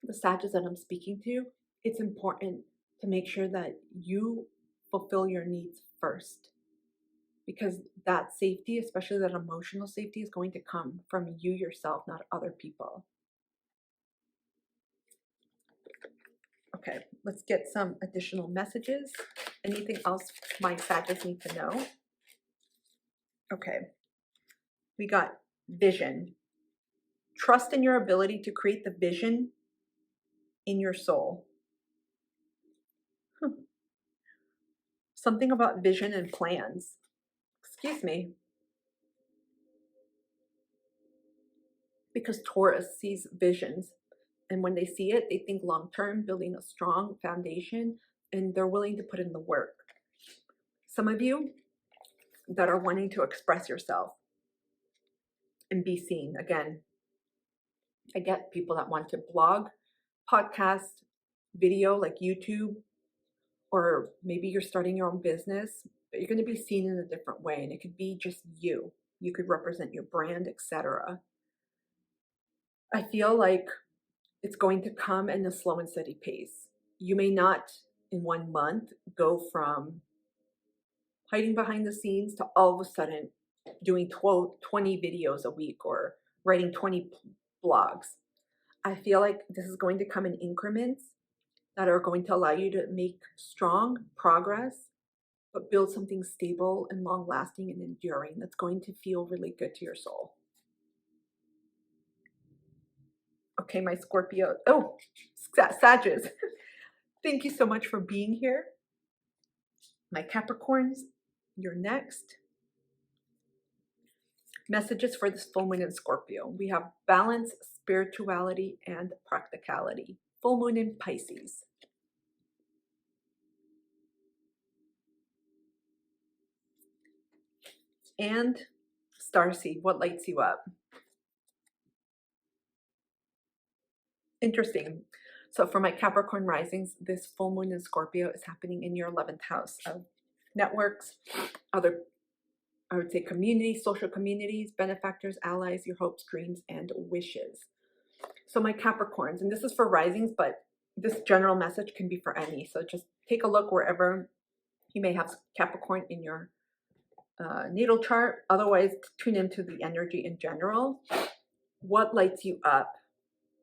the Sagittarius that I'm speaking to, it's important to make sure that you fulfill your needs first, because that safety, especially that emotional safety, is going to come from you yourself, not other people. Okay, let's get some additional messages. Anything else my Sagittarius need to know? Okay, we got vision. Trust in your ability to create the vision in your soul. Something about vision and plans. Excuse me. Because Taurus sees visions, and when they see it, they think long-term, building a strong foundation, and they're willing to put in the work. Some of you that are wanting to express yourself and be seen. Again, I get people that want to blog, podcast, video like YouTube, or maybe you're starting your own business, but you're going to be seen in a different way, and it could be just you. You could represent your brand, etc. I feel like it's going to come in a slow and steady pace. You may not in 1 month go from hiding behind the scenes to all of a sudden doing 20 videos a week or writing 20 blogs. I feel like this is going to come in increments that are going to allow you to make strong progress, but build something stable and long lasting and enduring that's going to feel really good to your soul. Okay, my Scorpio, Sagittarius, thank you so much for being here. My Capricorns, you're next. Messages for this full moon in Scorpio. We have balance, spirituality, and practicality. Full moon in Pisces. And starseed, what lights you up? Interesting. So for my Capricorn risings, this full moon in Scorpio is happening in your 11th house of networks, other, I would say, communities, social communities, benefactors, allies, your hopes, dreams, and wishes. So my Capricorns, and this is for risings, but this general message can be for any. So just take a look wherever you may have Capricorn in your natal chart. Otherwise, tune into the energy in general. What lights you up?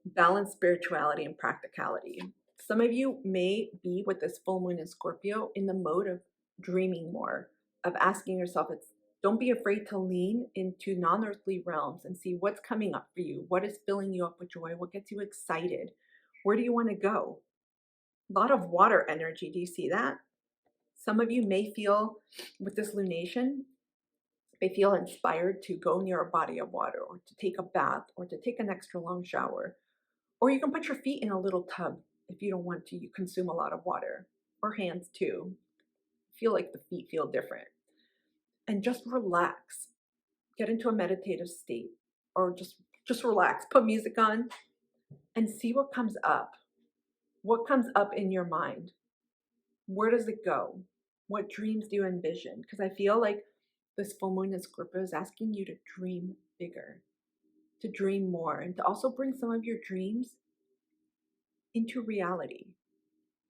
Balance, spirituality, and practicality. Some of you may be, with this full moon in Scorpio, in the mode of dreaming more, of asking yourself, Don't be afraid to lean into non-earthly realms and see what's coming up for you. What is filling you up with joy? What gets you excited? Where do you want to go? A lot of water energy. Do you see that? Some of you may feel with this lunation, may feel inspired to go near a body of water, or to take a bath, or to take an extra long shower. Or you can put your feet in a little tub if you don't want to consume a lot of water, or hands too. Feel like the feet feel different. And just relax. Get into a meditative state, or just relax. Put music on and see what comes up. What comes up in your mind? Where does it go? What dreams do you envision? Because I feel like this full moon in Scorpio is asking you to dream bigger, to dream more, and to also bring some of your dreams into reality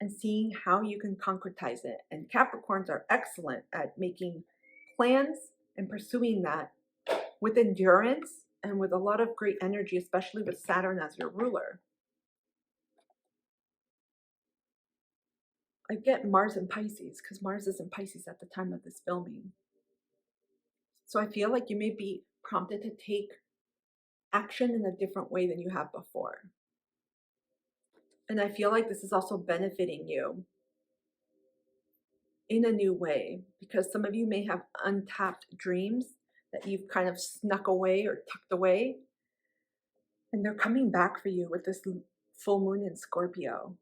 and seeing how you can concretize it. And Capricorns are excellent at making plans and pursuing that with endurance and with a lot of great energy, especially with Saturn as your ruler. I get Mars in Pisces because Mars is in Pisces at the time of this filming. So I feel like you may be prompted to take action in a different way than you have before. And I feel like this is also benefiting you in a new way, because some of you may have untapped dreams that you've kind of snuck away or tucked away. And they're coming back for you with this full moon in Scorpio.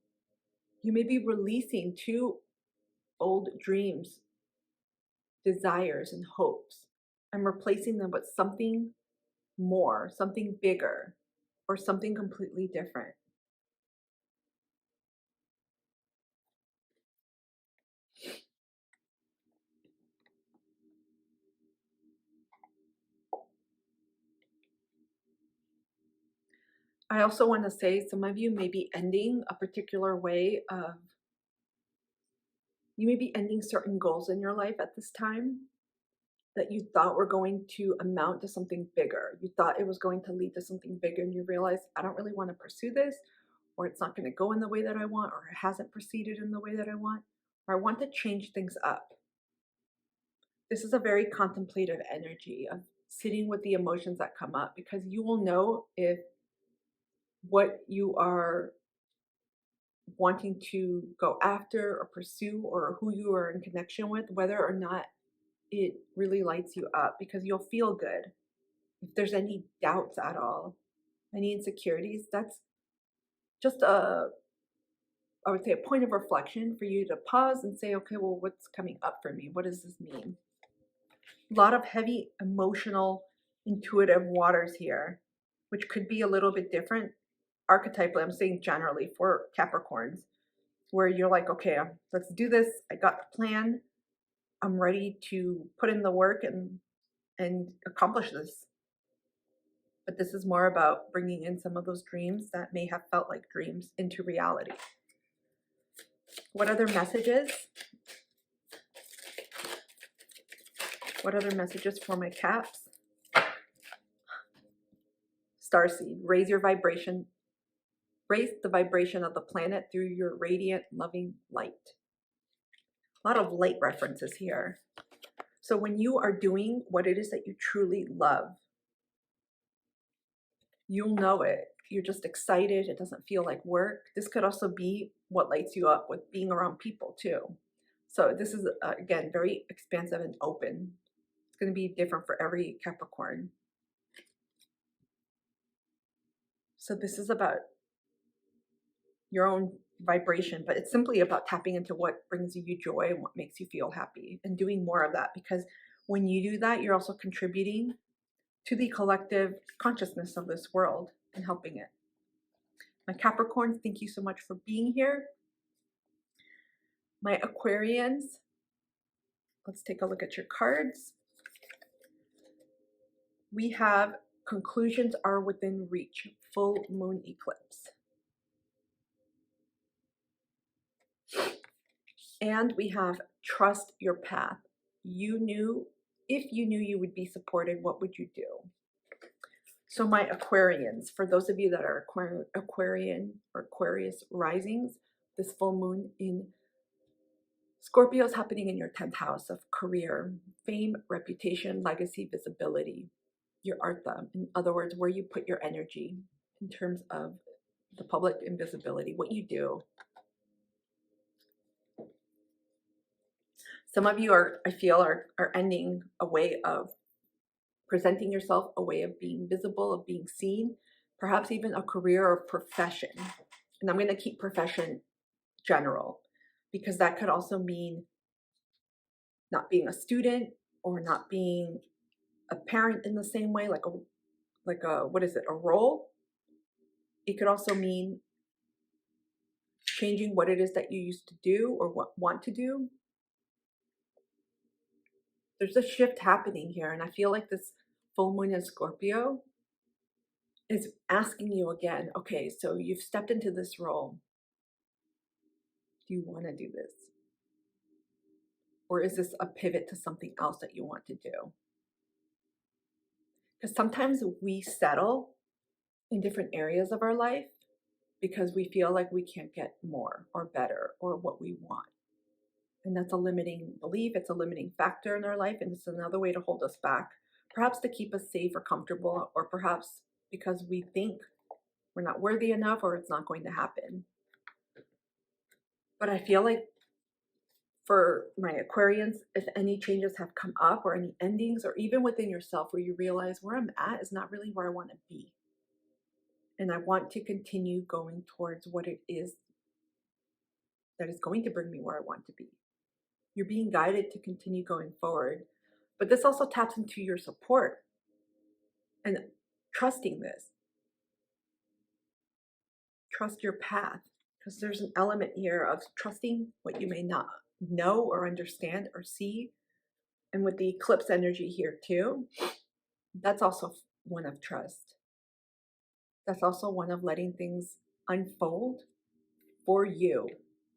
You may be releasing 2 old dreams, desires, and hopes, and replacing them with something more, something bigger, or something completely different. I also want to say some of you may be ending a particular way of, you may be ending certain goals in your life at this time that you thought were going to amount to something bigger. You thought it was going to lead to something bigger, and you realize, I don't really want to pursue this, or it's not going to go in the way that I want, or it hasn't proceeded in the way that I want, or I want to change things up. This is a very contemplative energy of sitting with the emotions that come up, because you will know if what you are wanting to go after or pursue, or who you are in connection with, whether or not it really lights you up, because you'll feel good. If there's any doubts at all, any insecurities, that's just I would say a point of reflection for you to pause and say, okay, well, what's coming up for me? What does this mean? A lot of heavy emotional, intuitive waters here, which could be a little bit different archetypally. I'm saying generally for Capricorns, where you're like, okay, let's do this. I got the plan. I'm ready to put in the work and accomplish this. But this is more about bringing in some of those dreams that may have felt like dreams into reality. What other messages? What other messages for my Caps? Starseed, raise your vibration. Raise the vibration of the planet through your radiant, loving light. A lot of light references here. So when you are doing what it is that you truly love, you'll know it. You're just excited. It doesn't feel like work. This could also be what lights you up with being around people too. So this is, again, very expansive and open. It's going to be different for every Capricorn. So this is about your own vibration, but it's simply about tapping into what brings you joy and what makes you feel happy, and doing more of that, because when you do that, you're also contributing to the collective consciousness of this world and helping it. My Capricorns, thank you so much for being here. My Aquarians, let's take a look at your cards. We have conclusions are within reach, full moon eclipse. And we have trust your path. If you knew you would be supported, what would you do? So my Aquarians, for those of you that are Aquarian or Aquarius risings, this full moon in Scorpio is happening in your 10th house of career, fame, reputation, legacy, visibility, your artha. In other words, where you put your energy in terms of the public invisibility, what you do. Some of you I feel, are ending a way of presenting yourself, a way of being visible, of being seen, perhaps even a career or profession. And I'm going to keep profession general, because that could also mean not being a student or not being a parent in the same way, like a what is it, a role. It could also mean changing what it is that you used to do or want to do. There's a shift happening here, and I feel like this full moon in Scorpio is asking you again, okay, so you've stepped into this role. Do you want to do this? Or is this a pivot to something else that you want to do? Because sometimes we settle in different areas of our life because we feel like we can't get more or better or what we want. And that's a limiting belief. It's a limiting factor in our life. And it's another way to hold us back, perhaps to keep us safe or comfortable, or perhaps because we think we're not worthy enough or it's not going to happen. But I feel like for my Aquarians, if any changes have come up or any endings, or even within yourself where you realize where I'm at is not really where I want to be. And I want to continue going towards what it is that is going to bring me where I want to be. You're being guided to continue going forward. But this also taps into your support and trusting this. Trust your path, because there's an element here of trusting what you may not know or understand or see. And with the eclipse energy here too, that's also one of trust. That's also one of letting things unfold for you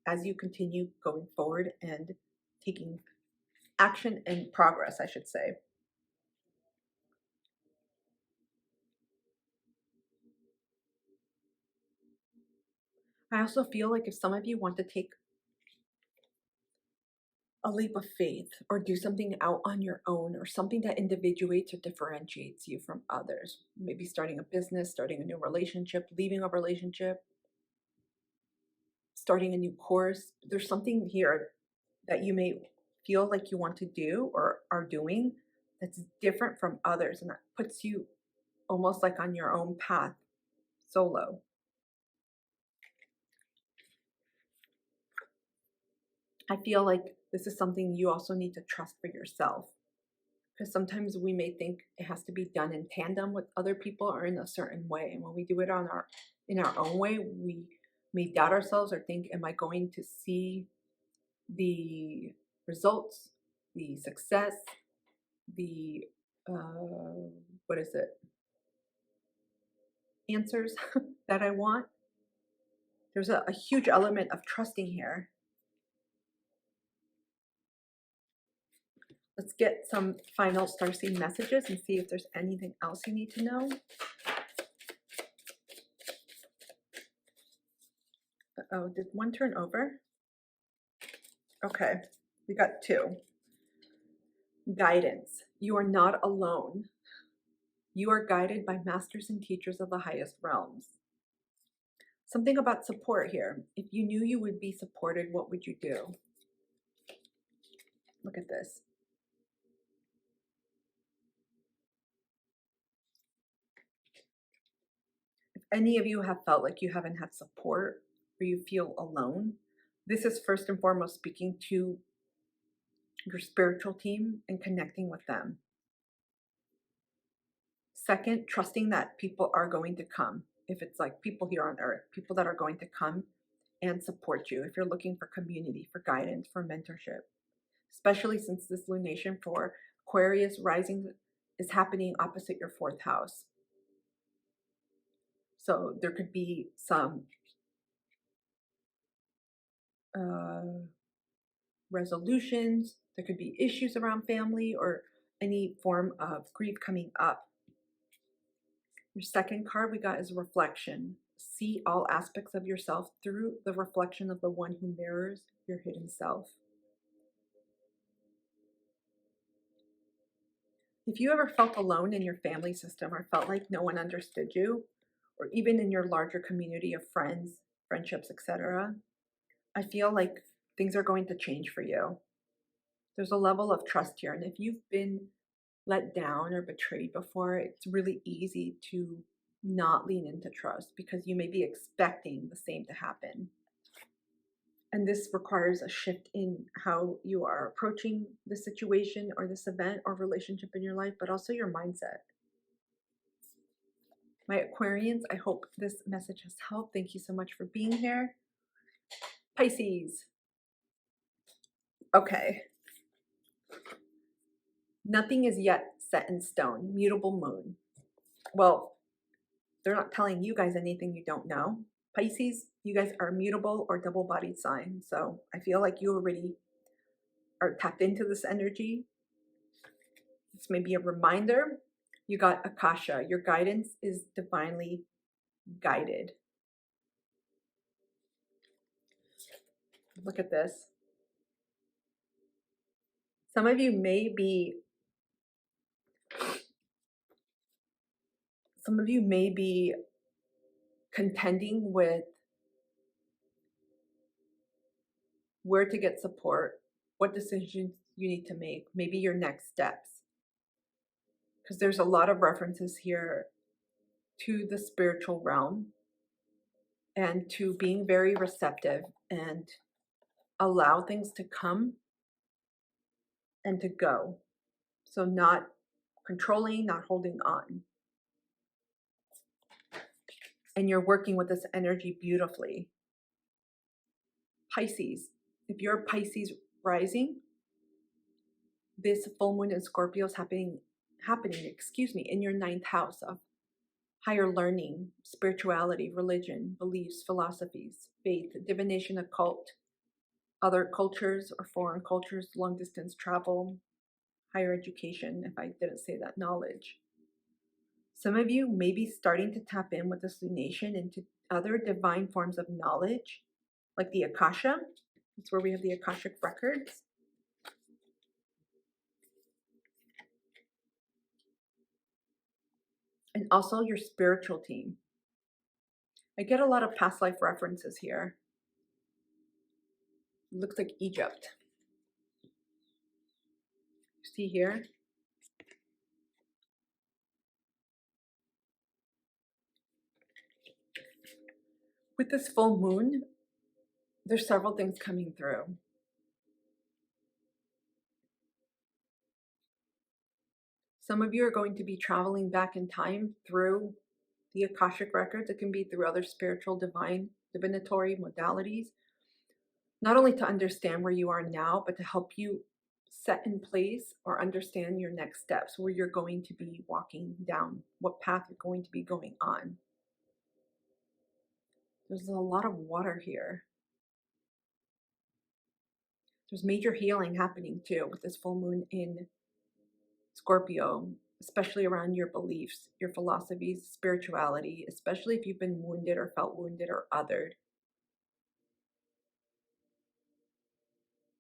as you continue going forward and taking action and progress, I should say. I also feel like if some of you want to take a leap of faith or do something out on your own, or something that individuates or differentiates you from others, maybe starting a business, starting a new relationship, leaving a relationship, starting a new course, there's something here that you may feel like you want to do or are doing that's different from others, and that puts you almost like on your own path, solo. I feel like this is something you also need to trust for yourself, because sometimes we may think it has to be done in tandem with other people or in a certain way, and when we do it in our own way, we may doubt ourselves or think, am I going to see the results, the success, the what is it, answers that I want? There's a huge element of trusting here. Let's get some final starseed messages and see if there's anything else you need to know. Oh, did one turn over? Okay, we got two. Guidance. You are not alone. You are guided by masters and teachers of the highest realms. Something about support here. If you knew you would be supported, what would you do? Look at this. If any of you have felt like you haven't had support or you feel alone, this is first and foremost speaking to your spiritual team and connecting with them. Second, trusting that people are going to come. If it's like people here on earth, people that are going to come and support you. If you're looking for community, for guidance, for mentorship, especially since this lunation for Aquarius rising is happening opposite your 4th house. So there could be some resolutions, there could be issues around family or any form of grief coming up. Your second card we got is reflection. See all aspects of yourself through the reflection of the one who mirrors your hidden self. If you ever felt alone in your family system or felt like no one understood you, or even in your larger community of friends, friendships, etc., I feel like things are going to change for you. There's a level of trust here. And if you've been let down or betrayed before, it's really easy to not lean into trust because you may be expecting the same to happen. And this requires a shift in how you are approaching the situation or this event or relationship in your life, but also your mindset. My Aquarians, I hope this message has helped. Thank you so much for being here. Pisces. Okay. Nothing is yet set in stone. Mutable moon. Well, they're not telling you guys anything you don't know. Pisces, you guys are mutable or double-bodied sign. So I feel like you already are tapped into this energy. This may be a reminder. You got Akasha. Your guidance is divinely guided. Look at this. Some of you may be contending with where to get support, what decisions you need to make, maybe your next steps. Because there's a lot of references here to the spiritual realm and to being very receptive and allow things to come and to go. So not controlling, not holding on. And you're working with this energy beautifully. Pisces, if you're Pisces rising, this full moon in Scorpio is happening, in your 9th house of higher learning, spirituality, religion, beliefs, philosophies, faith, divination, occult, other cultures or foreign cultures, long distance travel, higher education, if I didn't say that, knowledge. Some of you may be starting to tap in with this lunation into other divine forms of knowledge, like the Akasha. That's where we have the Akashic records. And also your spiritual team. I get a lot of past life references here. It looks like Egypt. See here? With this full moon, there's several things coming through. Some of you are going to be traveling back in time through the Akashic records. It can be through other spiritual, divinatory modalities, not only to understand where you are now, but to help you set in place or understand your next steps, where you're going to be walking down, what path you're going to be going on. There's a lot of water here. There's major healing happening too with this full moon in Scorpio, especially around your beliefs, your philosophies, spirituality, especially if you've been wounded or felt wounded or othered.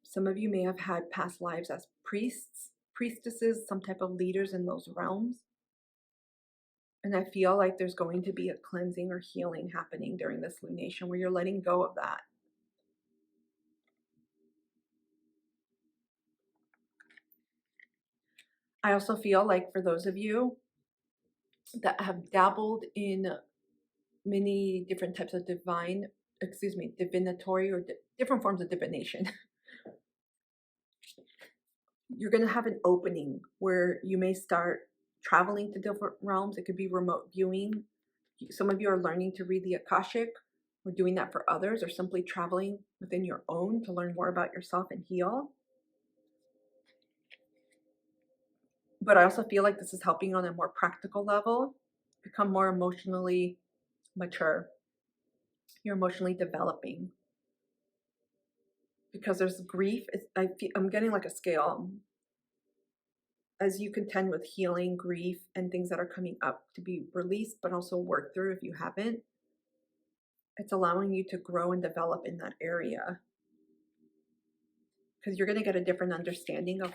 Some of you may have had past lives as priests, priestesses, some type of leaders in those realms. And I feel like there's going to be a cleansing or healing happening during this lunation where you're letting go of that. I also feel like for those of you that have dabbled in many different types of divinatory or different forms of divination, you're going to have an opening where you may start traveling to different realms. It could be remote viewing. Some of you are learning to read the Akashic or doing that for others, or simply traveling within your own to learn more about yourself and heal. But I also feel like this is helping you on a more practical level, become more emotionally mature. You're emotionally developing. Because there's grief. I'm getting like a scale. As you contend with healing, grief, and things that are coming up to be released, but also worked through if you haven't, it's allowing you to grow and develop in that area. Because you're going to get a different understanding of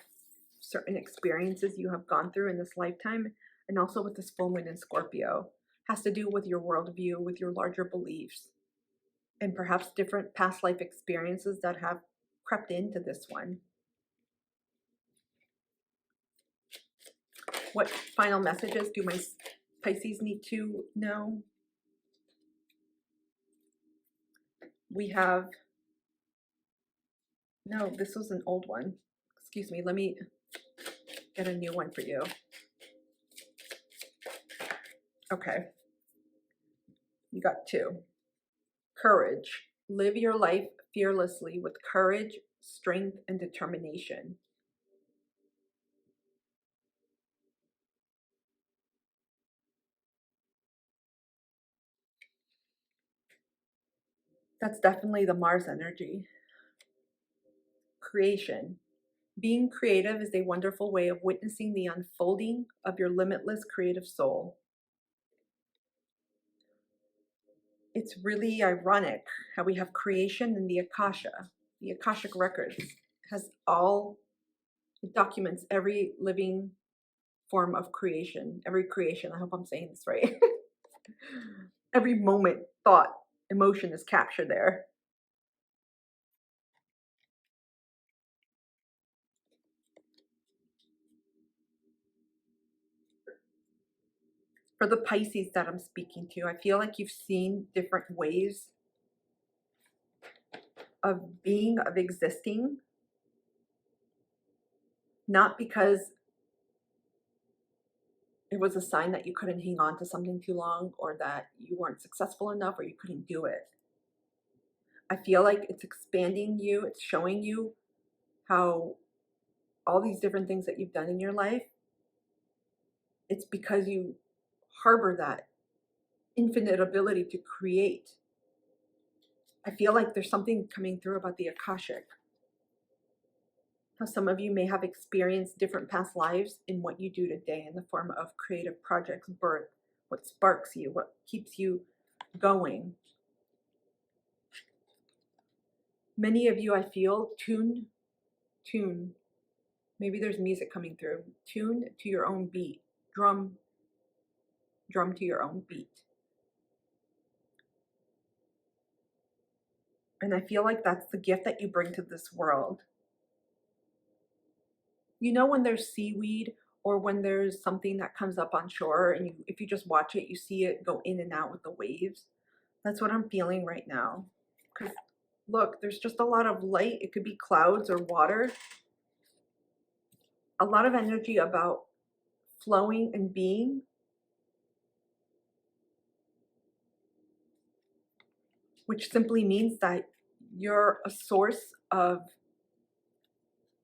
certain experiences you have gone through in this lifetime, and also with this full moon in Scorpio. Has to do with your worldview, with your larger beliefs, and perhaps different past life experiences that have crept into this one. What final messages do my Pisces need to know? We have, no, this was an old one. Excuse me, let me get a new one for you. Okay. You got two. Courage. Live your life fearlessly with courage, strength, and determination. That's definitely the Mars energy. Creation. Being creative is a wonderful way of witnessing the unfolding of your limitless creative soul. It's really ironic how we have creation in the Akasha. The Akashic Records has it documents every living form of creation, every creation. I hope I'm saying this right. Every moment, thought, emotion is captured there. For the Pisces that I'm speaking to, I feel like you've seen different ways of being, of existing, not because it was a sign that you couldn't hang on to something too long, or that you weren't successful enough, or you couldn't do it. I feel like it's expanding you, it's showing you how all these different things that you've done in your life, it's because you harbor that infinite ability to create. I feel like there's something coming through about the Akashic. How some of you may have experienced different past lives in what you do today in the form of creative projects, birth, what sparks you, what keeps you going. Many of you, I feel, tune, maybe there's music coming through, tune to your own beat, drum to your own beat. And I feel like that's the gift that you bring to this world. You know, when there's seaweed or when there's something that comes up on shore and if you just watch it, you see it go in and out with the waves. That's what I'm feeling right now. Because look, there's just a lot of light. It could be clouds or water. A lot of energy about flowing and being. Which simply means that you're a source of,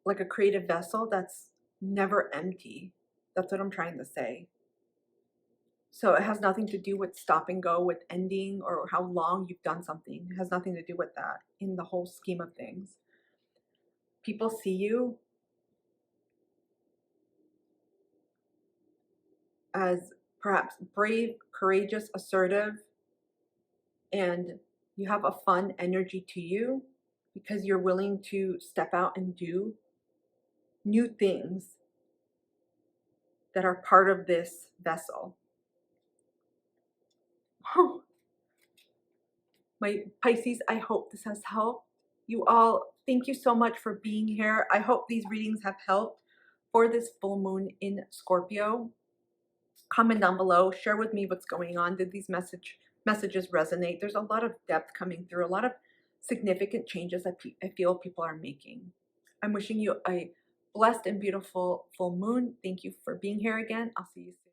like, a creative vessel that's never empty. That's what I'm trying to say. So it has nothing to do with stop and go, with ending, or how long you've done something. It has nothing to do with that in the whole scheme of things. People see you as perhaps brave, courageous, assertive, and you have a fun energy to you because you're willing to step out and do new things that are part of this vessel. Oh, my Pisces, I hope this has helped you all. Thank you so much for being here. I hope these readings have helped for this full moon in Scorpio. Comment down below, share with me what's going on. Did these messages resonate? There's a lot of depth coming through, a lot of significant changes that I feel people are making. I'm wishing you a blessed and beautiful full moon. Thank you for being here again. I'll see you soon.